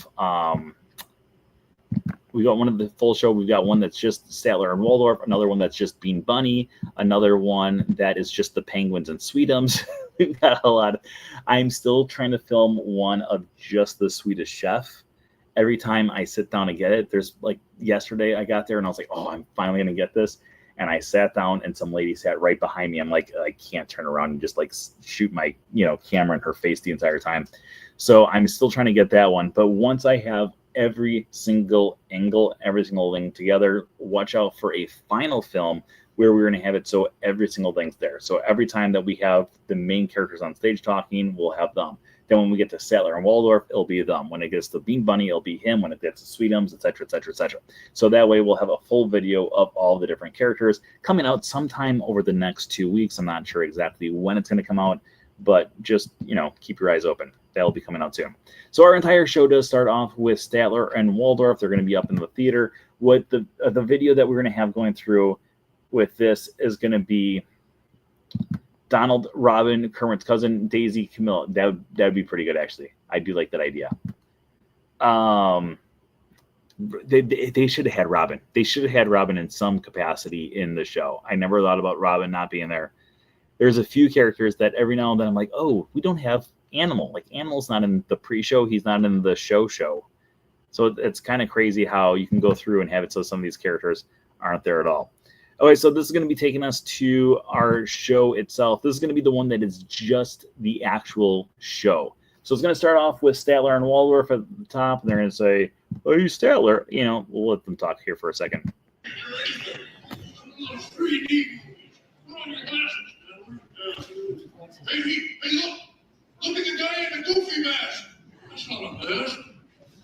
the full show. We've got one that's just Statler and Waldorf, another one that's just Bean Bunny, another one that is just the Penguins and Sweetums. We've got a lot. I'm still trying to film one of just the Swedish Chef. Every time I sit down to get it, there's like yesterday I got there and I was like, oh, I'm finally going to get this. And I sat down and some lady sat right behind me. I'm like, I can't turn around and just like shoot my, camera in her face the entire time. So I'm still trying to get that one. But once I have every single angle, every single thing together, watch out for a final film where we're going to have it so every single thing's there. So every time that we have the main characters on stage talking, we'll have them. Then when we get to Statler and Waldorf, it'll be them. When it gets to Bean Bunny, it'll be him. When it gets to Sweetums, et cetera, et cetera, et cetera. So that way we'll have a full video of all the different characters coming out sometime over the next 2 weeks. I'm not sure exactly when it's going to come out, but just, keep your eyes open. That'll be coming out soon. So our entire show does start off with Statler and Waldorf. They're going to be up in the theater. What the video that we're going to have going through with this is going to be Donald, Robin, Kermit's cousin, Daisy, Camilla. That would be pretty good, actually. I do like that idea. They should have had Robin. They should have had Robin in some capacity in the show. I never thought about Robin not being there. There's a few characters that every now and then I'm like, oh, we don't have Animal. Like, Animal's not in the pre-show. He's not in the show. So it's kind of crazy how you can go through and have it so some of these characters aren't there at all. Okay, so this is going to be taking us to our show itself. This is going to be the one that is just the actual show. So it's going to start off with Statler and Waldorf at the top, and they're going to say, "Oh, you Statler?" We'll let them talk here for a second. 3D. Hey, look! Look at the guy in the goofy mask. That's not a mask.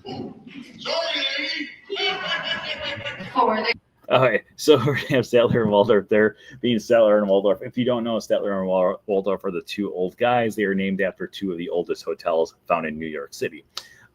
Oh, sorry, lady. Okay, so we're going to have Statler and Waldorf there being Statler and Waldorf. If you don't know, Statler and Waldorf are the two old guys. They are named after two of the oldest hotels found in New York City.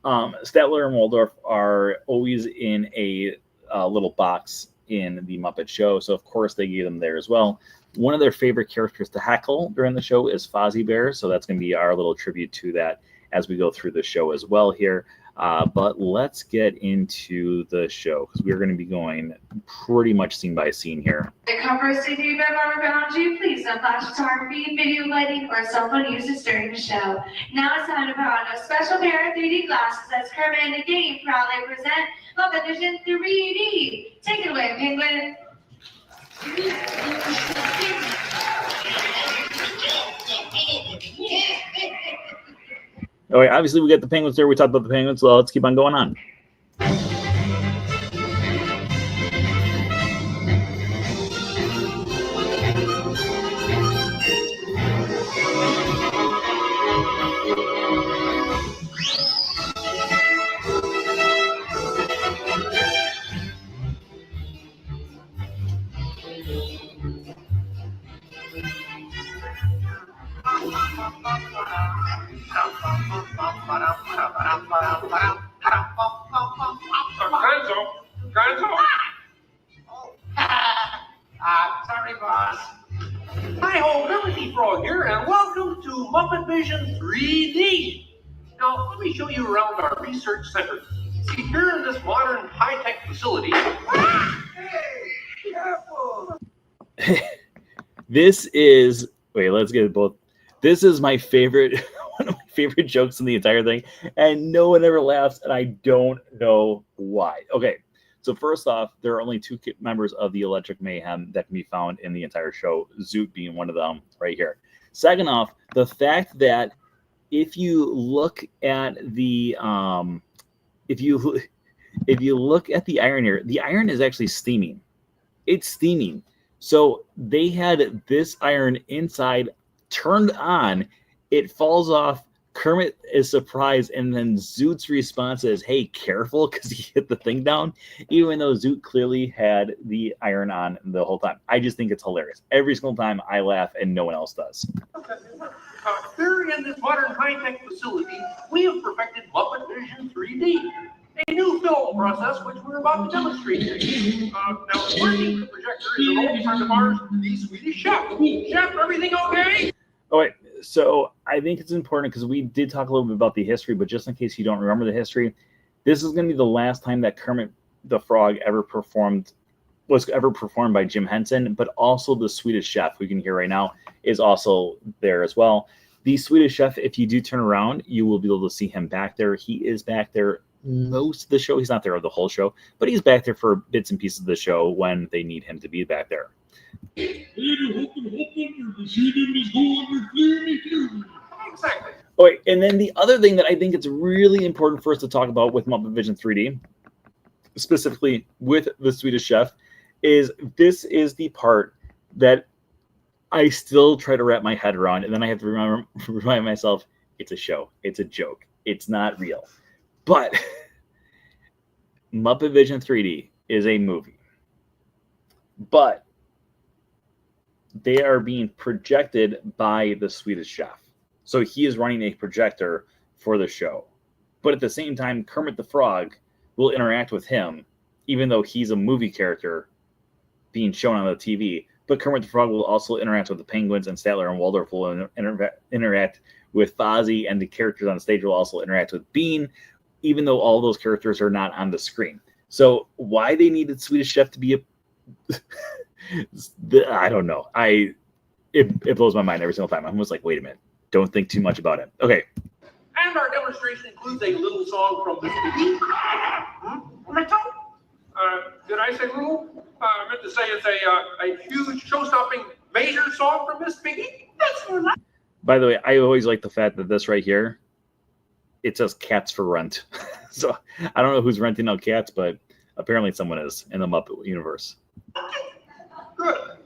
Statler and Waldorf are always in a little box in the Muppet Show, so of course they gave them there as well. One of their favorite characters to heckle during the show is Fozzie Bear, so that's going to be our little tribute to that as we go through the show as well here. But let's get into the show because we're going to be going pretty much scene by scene here. The cover CD by Barbara Bounty, please no flash photography, video lighting, or cell phone uses during the show. Now it's time to put on a special pair of 3D glasses as Kermit and the gang proudly present Muppet Vision 3D. Take it away, Penguin. All right, obviously we got the Penguins there. We talked about the Penguins, so let's keep on going on. Sorry, boss. Hi-ho, Melody Frog here, and welcome to Muppet Vision 3D. Now, let me show you around our research center. See, here in this modern high-tech facility... Hey, careful! This is... Wait, let's get it both. This is my favorite... one of my favorite jokes in the entire thing, and no one ever laughs, and I don't know why. Okay. So first off, there are only two members of the Electric Mayhem that can be found in the entire show, Zoot being one of them right here. Second off, the fact that if you look at the if you look at the iron here, the iron is actually steaming. It's steaming. So they had this iron inside turned on, it falls off, Kermit is surprised, and then Zoot's response is, "Hey, careful," because he hit the thing down, even though Zoot clearly had the iron on the whole time. I just think it's hilarious. Every single time I laugh, and no one else does. Here in this modern high-tech facility, we have perfected Muppet Vision 3D, a new film process which we're about to demonstrate today. Now, working the projector is an old friend of ours, the Swedish Chef. Chef, everything okay? Oh, wait. So I think it's important because we did talk a little bit about the history, but just in case you don't remember the history, this is going to be the last time that Kermit the Frog was ever performed by Jim Henson, but also the Swedish Chef, who you can hear right now, is also there as well. The Swedish Chef, if you do turn around, you will be able to see him back there. He is back there most of the show. He's not there the whole show, but he's back there for bits and pieces of the show when they need him to be back there. Exactly. Oh, wait, and then the other thing that I think it's really important for us to talk about with Muppet Vision 3D, specifically with the Swedish Chef, is this is the part that I still try to wrap my head around, and then I have to remind myself, it's a show, it's a joke, it's not real. But Muppet Vision 3D is a movie. But they are being projected by the Swedish Chef. So he is running a projector for the show. But at the same time, Kermit the Frog will interact with him, even though he's a movie character being shown on the TV. But Kermit the Frog will also interact with the Penguins, and Statler and Waldorf will interact with Fozzie, and the characters on stage will also interact with Bean, even though all those characters are not on the screen. So why they needed Swedish Chef to be I don't know. It blows my mind every single time. I'm almost like, wait a minute. Don't think too much about it. Okay. And our demonstration includes a little song from the Piggy. Did I say little? I meant to say it's a huge show-stopping major song from Miss Piggy. By the way, I always like the fact that this right here, it says cats for rent. So I don't know who's renting out cats, but apparently someone is in the Muppet universe. Good.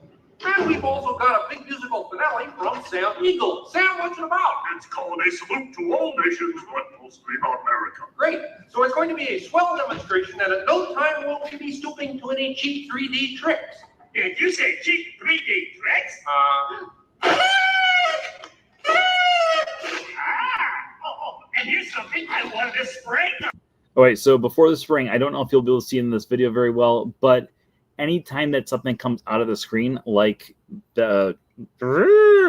And we've also got a big musical finale from Sam Eagle. Sam, what's it about? It's called A Salute to All Nations, but mostly about America. Great. So it's going to be a swell demonstration, and at no time will we be stooping to any cheap 3D tricks. Did you say cheap 3D tricks? And here's something I wanted to spring. All right, so before the spring, I don't know if you'll be able to see in this video very well, but anytime that something comes out of the screen, like the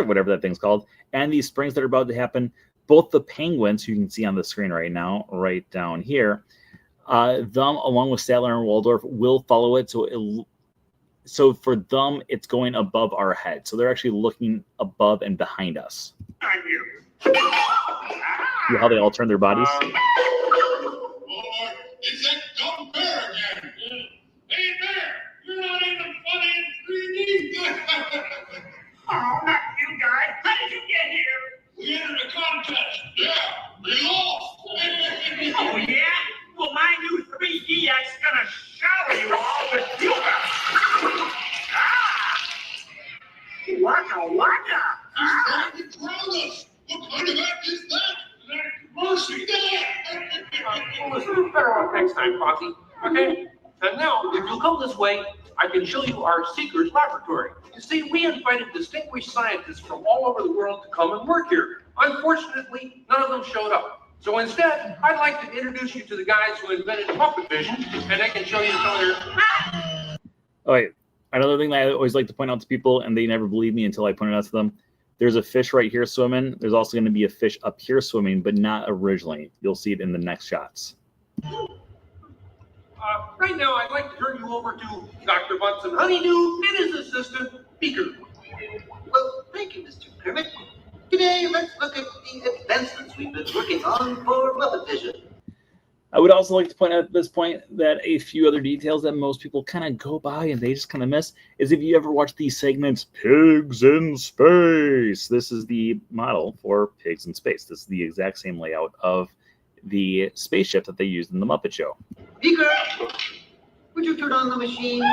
whatever that thing's called, and these springs that are about to happen, both the Penguins, who you can see on the screen right now, right down here, them along with Statler and Waldorf will follow it. So for them, it's going above our head. So they're actually looking above and behind us. See how they all turn their bodies? It's that dumb bear again. Hey, Bear, you're not even funny in 3D. Oh, not you guys. How did you get here? We entered a contest. Yeah, we lost. Oh, yeah? Well, my new 3DX gonna shower you all with humor. Waka waka. He's trying to drown us. What kind of act is that? Mercy, Listen, better off next time, Fozzie. Okay? And now, if you'll come this way, I can show you our Seekers Laboratory. You see, we invited distinguished scientists from all over the world to come and work here. Unfortunately, none of them showed up. So instead, I'd like to introduce you to the guys who invented Muppet Vision, and they can show you some of their... Oh, wait. Another thing that I always like to point out to people, and they never believe me until I point it out to them, there's a fish right here swimming. There's also going to be a fish up here swimming, but not originally. You'll see it in the next shots. Right now, I'd like to turn you over to Dr. Bunsen Honeydew and his assistant, Beaker. Well, thank you, Mr. Kermit. Today, let's look at the advancements we've been working on for Muppet Vision. I would also like to point out at this point that a few other details that most people kind of go by and they just kind of miss is if you ever watch these segments, Pigs in Space. This is the model for Pigs in Space. This is the exact same layout of the spaceship that they used in the Muppet Show. Beaker, would you turn on the machine?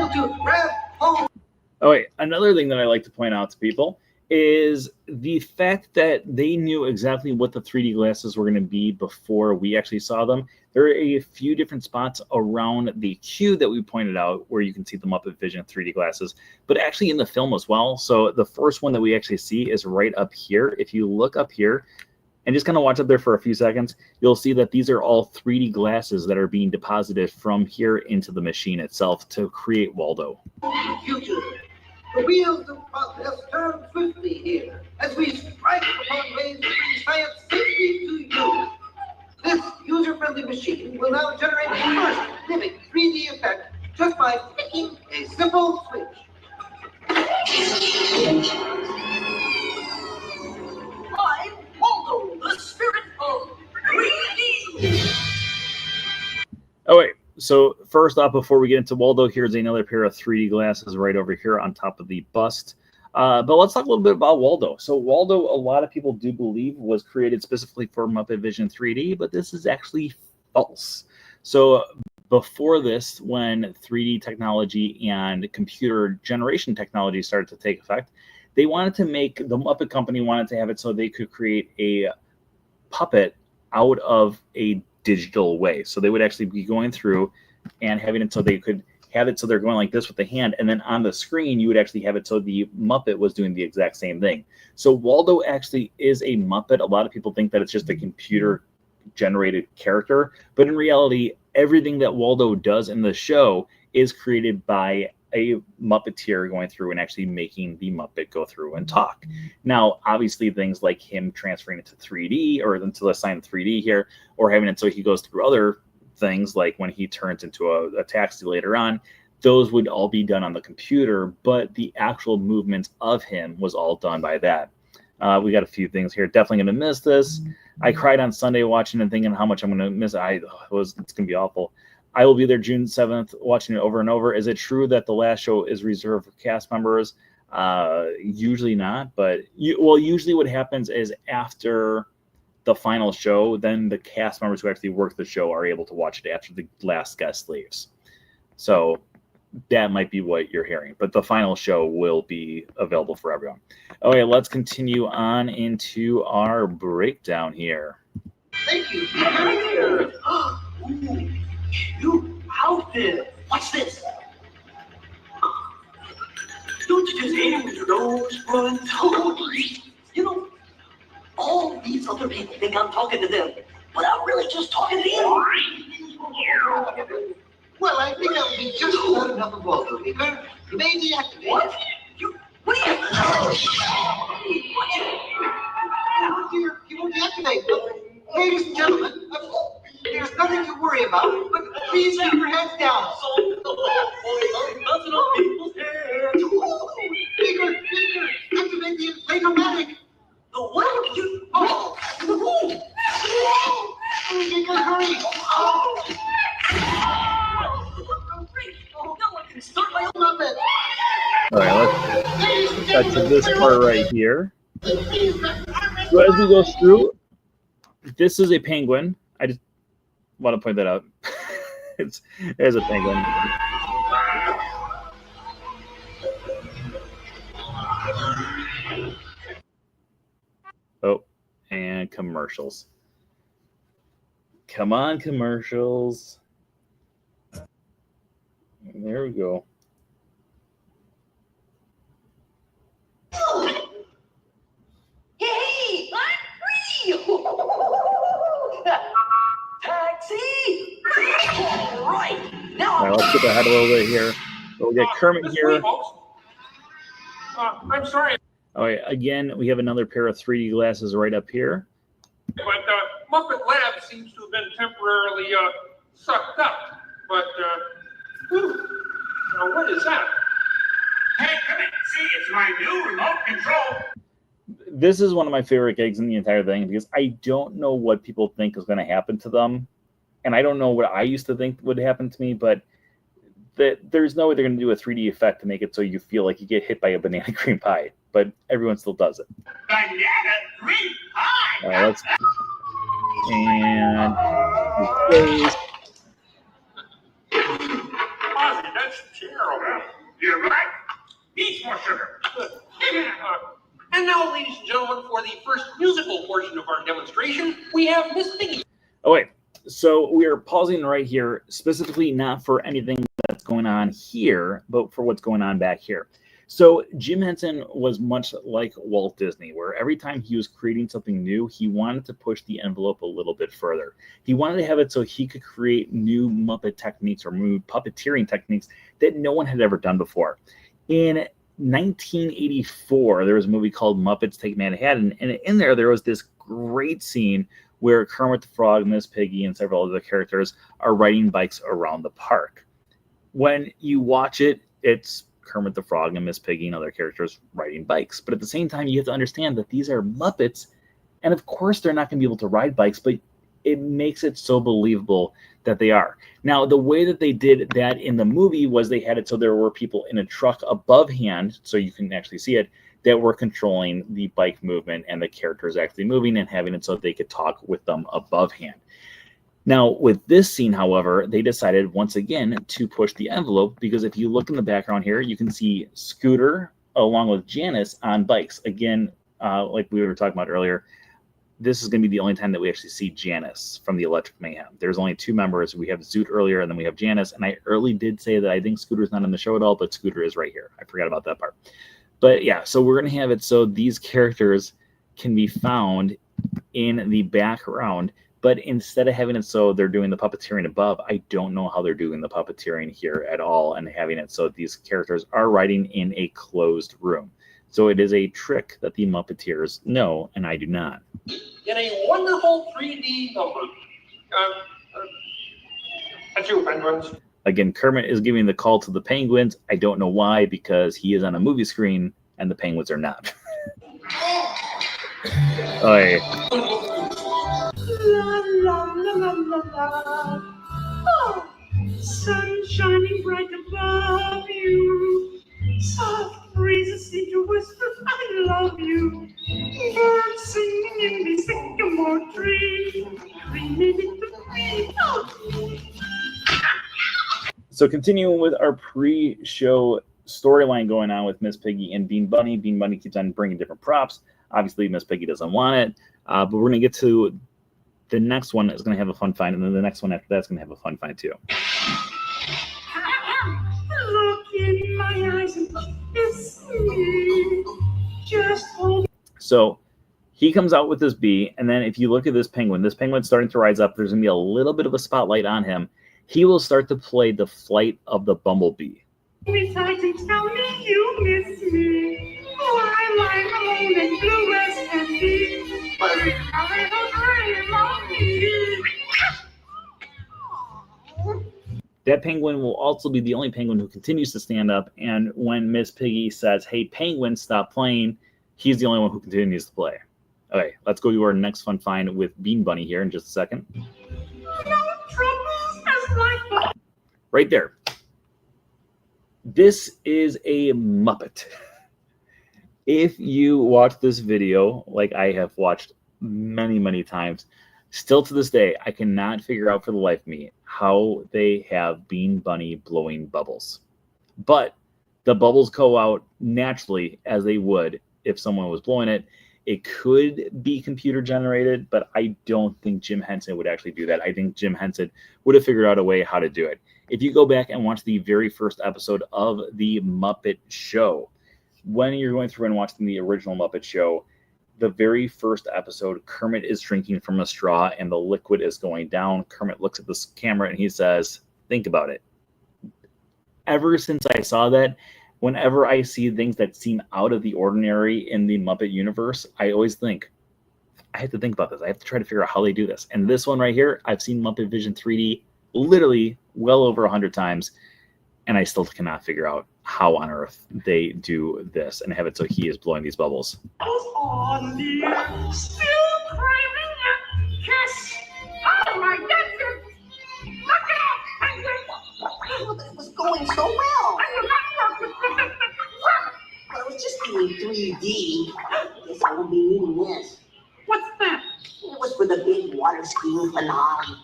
Time to grab hold. Oh, wait. Another thing that I like to point out to people is the fact that they knew exactly what the 3D glasses were going to be before we actually saw them. There are a few different spots around the queue that we pointed out where you can see the Muppet Vision 3D glasses, but actually in the film as well. So the first one that we actually see is right up here. If you look up here and just kind of watch up there for a few seconds, you'll see that these are all 3D glasses that are being deposited from here into the machine itself to create Waldo. Future. The wheels of progress turn swiftly here as we strike upon ways to bring science safely to you. This user-friendly machine will now generate the first living 3D effect just by flicking a simple switch. I'm Waldo, the spirit of 3D. Oh, wait. So first off, before we get into Waldo, here's another pair of 3D glasses right over here on top of the bust. But let's talk a little bit about Waldo. So Waldo, a lot of people do believe was created specifically for Muppet Vision 3D, but this is actually false. So before this, when 3D technology and computer generation technology started to take effect, they wanted to make, the Muppet Company wanted to have it so they could create a puppet out of a digital way. So they would actually be going through and having it so they could have it so they're going like this with the hand, and then on the screen you would actually have it so the Muppet was doing the exact same thing. So Waldo actually is a Muppet. A lot of people think that it's just a computer generated character, but in reality everything that Waldo does in the show is created by a Muppeteer going through and actually making the Muppet go through and talk. Now, obviously, things like him transferring it to 3D or into the sign 3D here, or having it so he goes through other things like when he turns into a taxi later on, those would all be done on the computer, but the actual movements of him was all done by that. We got a few things here. Definitely going to miss this. I cried on Sunday watching and thinking how much I'm going to miss it. It's going to be awful. I will be there June 7th watching it over and over. Is it true that the last show is reserved for cast members? Usually not, but usually what happens is after the final show, then the cast members who actually work the show are able to watch it after the last guest leaves. So that might be what you're hearing, but the final show will be available for everyone. Okay, let's continue on into our breakdown here. Thank you. You outfit. What's this? Don't you just hate it when your nose runs? You know, all these other people think I'm talking to them, but I'm really just talking to you. Well, I think that would be just about enough of Waldo, Beaker. You may deactivate. What? What are you? You won't deactivate. Ladies and gentlemen, there's nothing to worry about, but please keep your heads down. Beaker, activate the inflatomatic. The what? You? Oh, Beaker, hurry. Now I can start my own Muppet. All right, let's cut to this part right here. So as we go through, this is a penguin. I just want to point that out. There's a penguin. Oh, and commercials. Come on, commercials. There we go. Hey, I'm free! Taxi! All right, now All right, let's get ahead a little bit here. So we got Kermit here. I'm sorry, All right, again, we have another pair of 3D glasses right up here. but Muppet Lab seems to have been temporarily sucked up. But, now what is that? Hey, come in. See, it's my new remote control. This is one of my favorite gigs in the entire thing because I don't know what people think is going to happen to them. And I don't know what I used to think would happen to me, but there's no way they're going to do a 3D effect to make it so you feel like you get hit by a banana cream pie. But everyone still does it. Banana cream pie. All right, let's... And... Pause it. that's terrible. You're right. Eat more sugar. And now, ladies and gentlemen, for the first musical portion of our demonstration, we have Miss Piggy. Oh, wait. So we are pausing right here, specifically not for anything that's going on here, but for what's going on back here. So Jim Henson was much like Walt Disney, where every time he was creating something new, he wanted to push the envelope a little bit further. He wanted to have it so he could create new Muppet techniques or new puppeteering techniques that no one had ever done before. In 1984, there was a movie called Muppets Take Manhattan, and in there was this great scene where Kermit the Frog, Miss Piggy, and several other characters are riding bikes around the park. When you watch it, it's Kermit the Frog and Miss Piggy and other characters riding bikes. But at the same time, you have to understand that these are Muppets, and of course they're not going to be able to ride bikes, but it makes it so believable that they are. Now, the way that they did that in the movie was they had it so there were people in a truck above hand, so you can actually see it, that were controlling the bike movement and the characters actually moving and having it so they could talk with them above hand. Now, with this scene, however, they decided once again to push the envelope, because if you look in the background here, you can see Scooter along with Janice on bikes. Again, like we were talking about earlier, this is going to be the only time that we actually see Janice from the Electric Mayhem. There's only two members. We have Zoot earlier, and then we have Janice. And I early did say that I think Scooter's not in the show at all, but Scooter is right here. I forgot about that part. But yeah, so we're going to have it so these characters can be found in the background, but instead of having it so they're doing the puppeteering above, I don't know how they're doing the puppeteering here at all, and having it so these characters are riding in a closed room. So it is a trick that the Muppeteers know, and I do not. In a wonderful 3D number. That's you, Penguins. Again, Kermit is giving the call to the Penguins. I don't know why, because he is on a movie screen and the Penguins are not. Oy. La la la la la la. Oh, sun shining bright above you. Soft breezes seem to whisper, I love you. Birds singing in the sycamore tree. 3 minutes to 3. Oh. So continuing with our pre-show storyline going on with Miss Piggy and Bean Bunny. Bean Bunny keeps on bringing different props. Obviously, Miss Piggy doesn't want it. But we're going to get to the next one that's going to have a fun find, and then the next one after that's going to have a fun find too. Look in my eyes and kiss me. Just hold. So he comes out with this bee, and then if you look at this penguin's starting to rise up. There's going to be a little bit of a spotlight on him. He will start to play the flight of the bumblebee. Me tight and tell me you miss me. While I'm alone and blue as can be. But a little dream of me. That penguin will also be the only penguin who continues to stand up, and when Miss Piggy says, hey, penguin, stop playing, he's the only one who continues to play. Okay, let's go to our next fun find with Bean Bunny here in just a second. Right there. This is a Muppet. If you watch this video, like I have watched many, many times, still to this day, I cannot figure out for the life of me how they have Bean Bunny blowing bubbles. But the bubbles go out naturally as they would if someone was blowing it. It could be computer generated, but I don't think Jim Henson would actually do that. I think Jim Henson would have figured out a way how to do it. If you go back and watch the very first episode of the Muppet Show, when you're going through and watching the original Muppet Show, the very first episode, Kermit is drinking from a straw and the liquid is going down. Kermit looks at this camera and he says, think about it. Ever since I saw that, whenever I see things that seem out of the ordinary in the Muppet universe, I always think, I have to think about this. I have to try to figure out how they do this. And this one right here, I've seen Muppet Vision 3D literally well over 100 times, and I still cannot figure out how on earth they do this and have it so he is blowing these bubbles. On the air, still craving a kiss. Oh my goodness! Look out, penguin! It was going so well. But I was just doing 3D. Guess I will be needing this. What's that? It was for the big water skiing finale.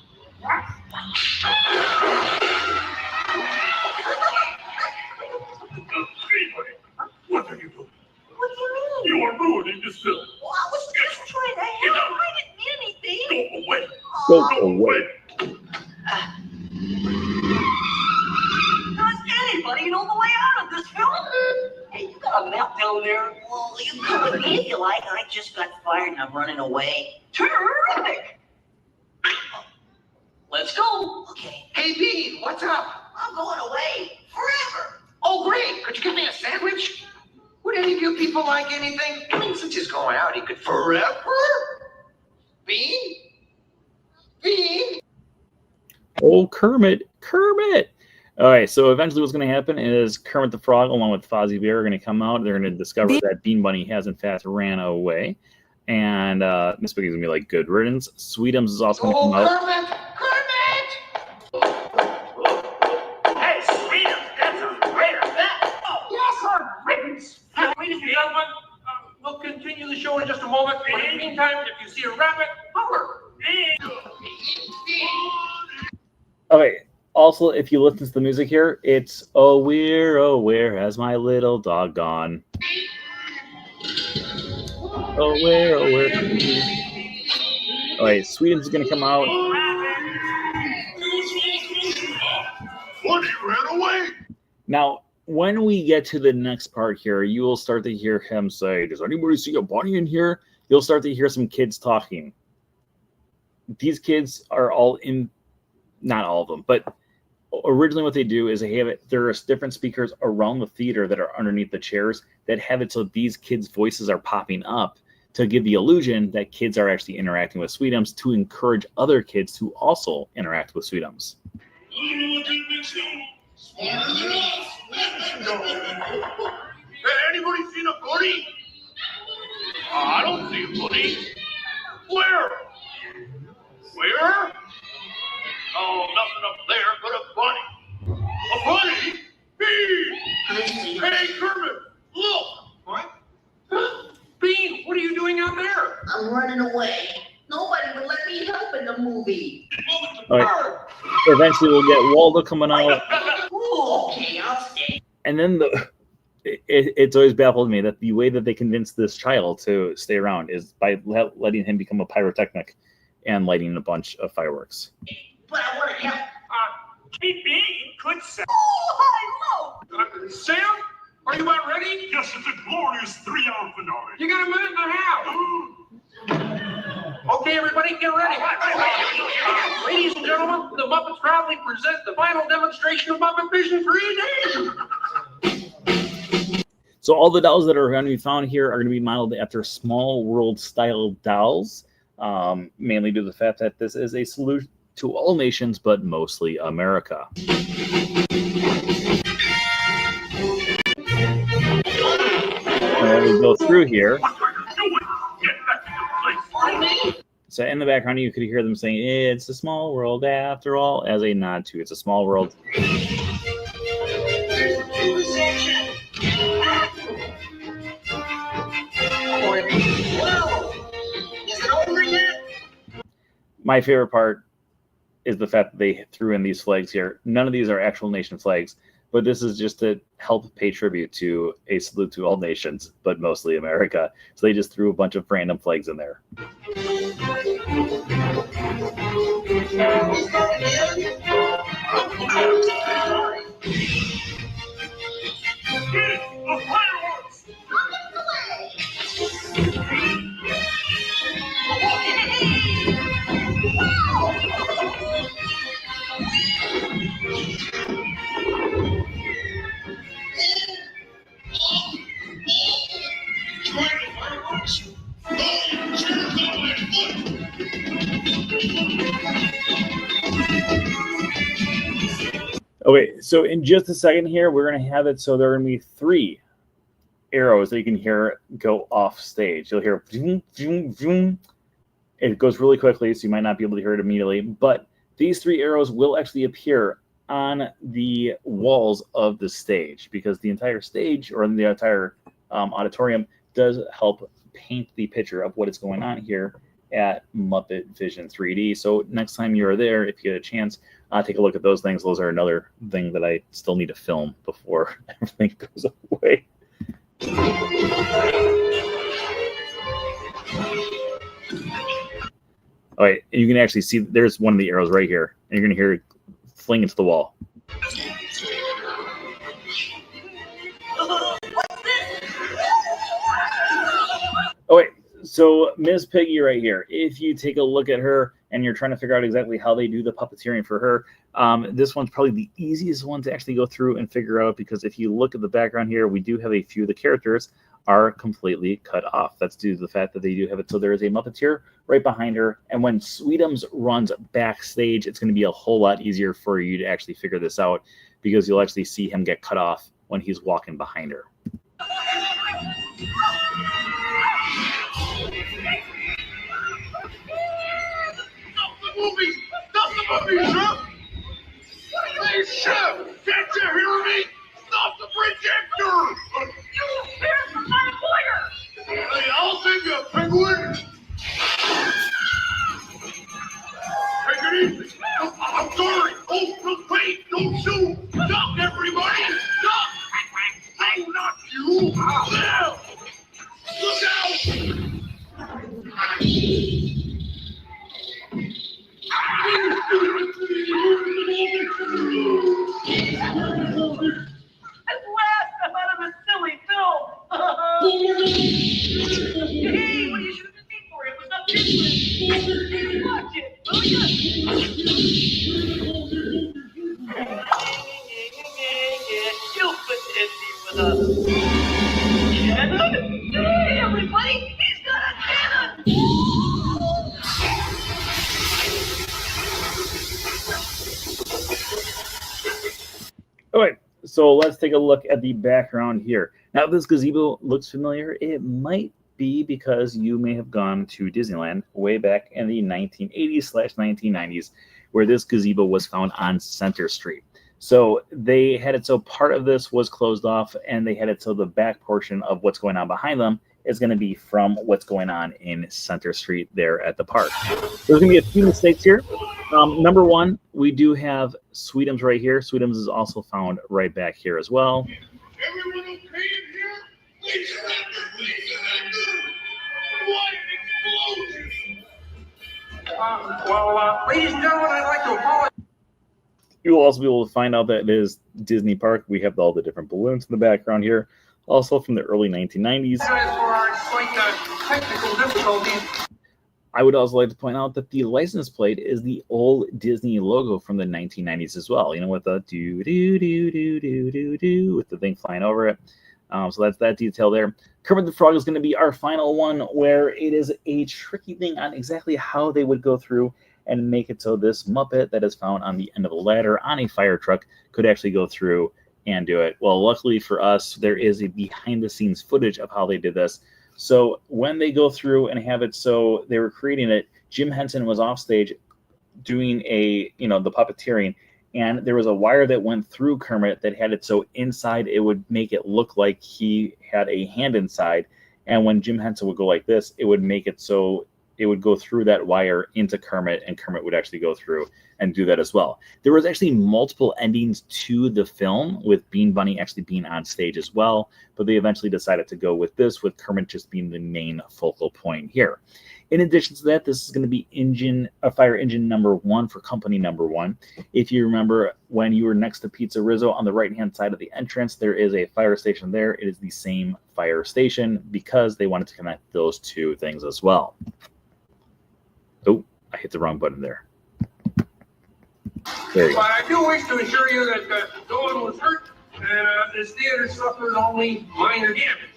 Go away. Does anybody know the way out of this film? Hey, you got a map down there? Well, you come with me if you like. I just got fired and I'm running away. Terrific! Let's go. Okay. Hey, Bean, what's up? I'm going away forever. Oh, great. Could you give me a sandwich? Would any of you people like anything? I mean, since he's going out, he could forever. Bean? Bean? Oh, Kermit. All right, so eventually what's going to happen is Kermit the Frog, along with Fozzie Bear, are going to come out. They're going to discover that Bean Bunny has, in fact, ran away. And Miss Piggy's going to be like, good riddance. Sweetums is also going to come out. Kermit! Hey, Sweetums, that's a great event. Oh, yes, sir. Ribbons. Ladies and gentlemen, we'll continue the show in just a moment. But in the meantime, if you see a rabbit, holler. Okay. Also, if you listen to the music here, it's oh where has my little dog gone? Oh where. All right, Sweetums is gonna come out. Bunny ran away. Now, when we get to the next part here, you will start to hear him say, "Does anybody see a bunny in here?" You'll start to hear some kids talking. These kids are all in, not all of them, but originally what they do is they have it, there's different speakers around the theater that are underneath the chairs that have it so these kids' voices are popping up to give the illusion that kids are actually interacting with Sweetums to encourage other kids to also interact with Sweetums. Anybody seen a bunny? I don't see a bunny. Where? Where? Oh, nothing up there but a bunny. A bunny? Hey, Kermit, look. What? Bean, what are you doing out there? I'm running away. Nobody would let me help in the movie. All right. Eventually we'll get Waldo coming out. Okay, I'll stay. And then it's always baffled me that the way that they convince this child to stay around is by letting him become a pyrotechnic and lighting a bunch of fireworks. But I want to help. Hey, Bean, could say. Oh, hi, Sam, are you about ready? Yes, it's a glorious 3-hour finale. You got a minute and a half. Okay, everybody, get ready. Ladies and gentlemen, the Muppets proudly present the final demonstration of Muppet Vision 3D. So all the dolls that are going to be found here are going to be modeled after Small World style dolls, mainly due to the fact that this is a salute to all nations, but mostly America. And we go through here. So in the background, you could hear them saying, "It's a small world after all," as a nod to "It's a Small World." My favorite part is the fact that they threw in these flags here. None of these are actual nation flags, but this is just to help pay tribute to a salute to all nations, but mostly America. So they just threw a bunch of random flags in there. Okay, so in just a second here, we're going to have it so there are going to be 3 arrows that you can hear go off stage. You'll hear vroom, vroom, vroom. It goes really quickly, so you might not be able to hear it immediately, but these 3 arrows will actually appear on the walls of the stage because the entire stage or the entire auditorium does help paint the picture of what is going on here at Muppet Vision 3D. So next time you're there, if you get a chance, take a look at those things. Those are another thing that I still need to film before everything goes away. All right, you can actually see there's one of the arrows right here, and you're going to hear it fling into the wall. Oh, wait. So Miss Piggy right here, if you take a look at her and you're trying to figure out exactly how they do the puppeteering for her, this one's probably the easiest one to actually go through and figure out, because if you look at the background here, we do have a few of the characters are completely cut off. That's due to the fact that they do have it so there is a Muppeteer right behind her, and when Sweetums runs backstage, it's going to be a whole lot easier for you to actually figure this out, because you'll actually see him get cut off when he's walking behind her. Stop the movie, Chef! Hey, Chef! Can't you hear me? Stop the projector! You hear from my employer! Hey, I'll send you a penguin! Take it easy! I'm sorry! Don't wait! Don't shoot! Stop, everybody! Stop! Oh, not you! Now! Look out! At last, I'm out of a silly film. Hey, what you should have seen for it was not different. Watch it, will ya? You'll put Disney with us. Cannon? Hey, everybody, he's got a cannon! All right, so let's take a look at the background here. Now, if this gazebo looks familiar, it might be because you may have gone to Disneyland way back in the 1980s/1990s, where this gazebo was found on Center Street. So they had it so part of this was closed off, and they had it so the back portion of what's going on behind them is going to be from what's going on in Center Street there at the park. There's going to be a few mistakes here. Number one, we do have Sweetums right here. Sweetums is also found right back here as well. Everyone okay in here? Please surrender! Please surrender! What an explosion! Ladies and gentlemen, I'd like to apologize. You will also be able to find out that it is Disney Park. We have all the different balloons in the background here, also from the early 1990s. For our slight technical difficulties. I would also like to point out that the license plate is the old Disney logo from the 1990s as well. You know, with the do-do-do-do-do-do-do, with the thing flying over it. So that's that detail there. Kermit the Frog is going to be our final one, where it is a tricky thing on exactly how they would go through and make it so this Muppet that is found on the end of a ladder on a fire truck could actually go through and do it. Well, luckily for us, there is a behind-the-scenes footage of how they did this. So when they go through and have it so they were creating it, Jim Henson was off stage doing the puppeteering, and there was a wire that went through Kermit that had it so inside it would make it look like he had a hand inside. And when Jim Henson would go like this, it would make it so it would go through that wire into Kermit, and Kermit would actually go through and do that as well. There was actually multiple endings to the film, with Bean Bunny actually being on stage as well, but they eventually decided to go with this, with Kermit just being the main focal point here. In addition to that, this is going to be fire engine number 1 for company number 1. If you remember, when you were next to Pizza Rizzo on the right-hand side of the entrance, there is a fire station there. It is the same fire station because they wanted to connect those two things as well. Oh, I hit the wrong button there. There you go. But I do wish to assure you that no one was hurt, and this theater suffered only minor damage.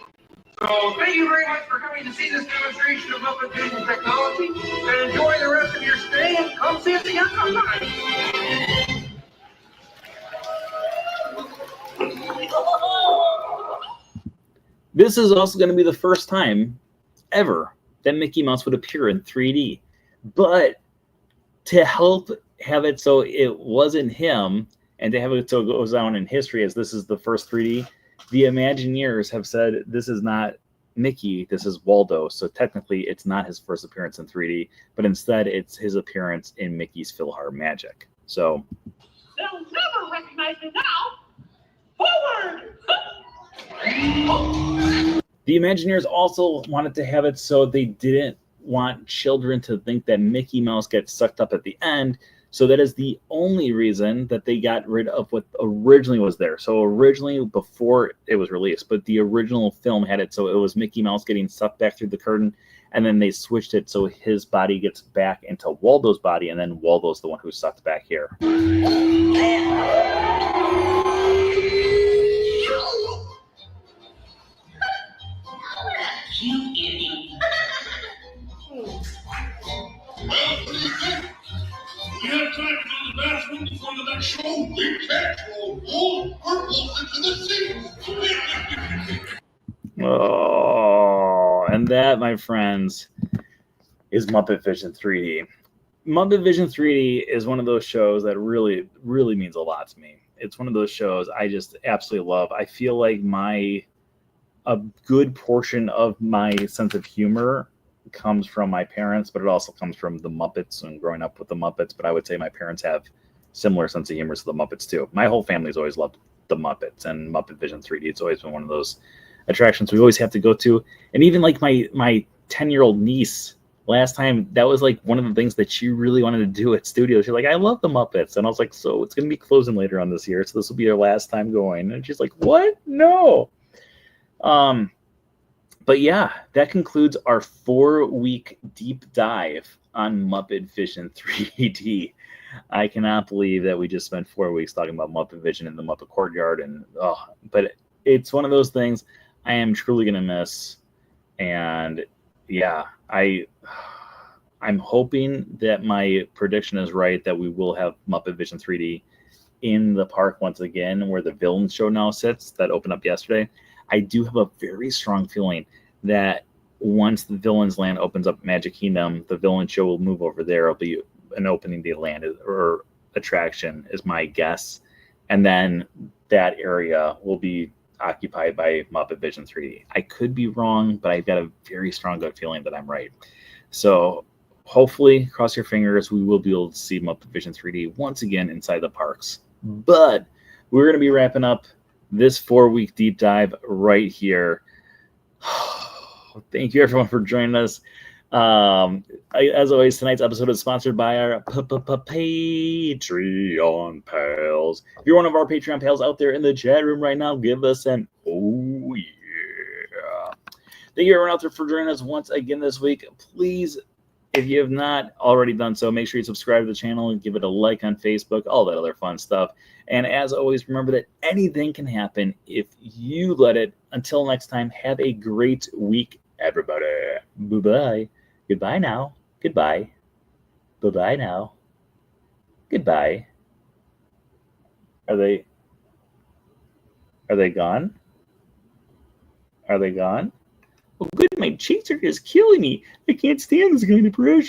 So thank you very much for coming to see this demonstration of Muppet Vision technology, and enjoy the rest of your stay, and come see us again sometime. This is also going to be the first time ever that Mickey Mouse would appear in 3D. But to help have it so it wasn't him, and to have it so it goes down in history as this is the first 3D, the Imagineers have said this is not Mickey, this is Waldo. So technically it's not his first appearance in 3D, but instead it's his appearance in Mickey's PhilharMagic. So They'll never recognize me now. Forward! the Imagineers also wanted to have it so they didn't want children to think that Mickey Mouse gets sucked up at the end. So that is the only reason that they got rid of what originally was there. So originally, before it was released, but the original film had it so it was Mickey Mouse getting sucked back through the curtain, and then they switched it so his body gets back into Waldo's body, and then Waldo's the one who's sucked back here. You idiot. We have time to go to the bathroom before the next show. We can't throw old purples into the sea. Oh, and that, my friends, is Muppet Vision 3D. Muppet Vision 3D is one of those shows that really, really means a lot to me. It's one of those shows I just absolutely love. I feel like a good portion of my sense of humor comes from my parents, but it also comes from the Muppets and growing up with the Muppets. But I would say my parents have similar sense of humor to the Muppets too. My whole family's always loved the Muppets and Muppet Vision 3D. It's always been one of those attractions we always have to go to. And even like my 10-year-old niece, last time, that was like one of the things that she really wanted to do at studio. She's like, I love the Muppets. And I was like, so it's going to be closing later on this year, so this will be your last time going. And she's like, what? No. But yeah, that concludes our 4-week deep dive on Muppet Vision 3D. I cannot believe that we just spent 4 weeks talking about Muppet Vision in the Muppet Courtyard. But it's one of those things I am truly going to miss. And yeah, I'm hoping that my prediction is right, that we will have Muppet Vision 3D in the park once again, where the Villains Show now sits, that opened up yesterday. I do have a very strong feeling that once the Villains Land opens up Magic Kingdom, the Villain Show will move over there. It'll be an opening day land or attraction is my guess. And then that area will be occupied by Muppet Vision 3D. I could be wrong, but I've got a very strong gut feeling that I'm right. So hopefully, cross your fingers, we will be able to see Muppet Vision 3D once again inside the parks. But we're going to be wrapping up this 4-week deep dive right here. Thank you, everyone, for joining us. As always, tonight's episode is sponsored by our Patreon pals. If you're one of our Patreon pals out there in the chat room right now, give us an oh yeah. Thank you, everyone out there, for joining us once again this week. Please, if you have not already done so, make sure you subscribe to the channel and give it a like on Facebook, all that other fun stuff. And as always, remember that anything can happen if you let it. Until next time, have a great week, everybody. Bye-bye. Goodbye now. Goodbye. Bye-bye now. Goodbye. Are they gone? Are they gone? Oh, good. My cheeks are just killing me. I can't stand this kind of pressure.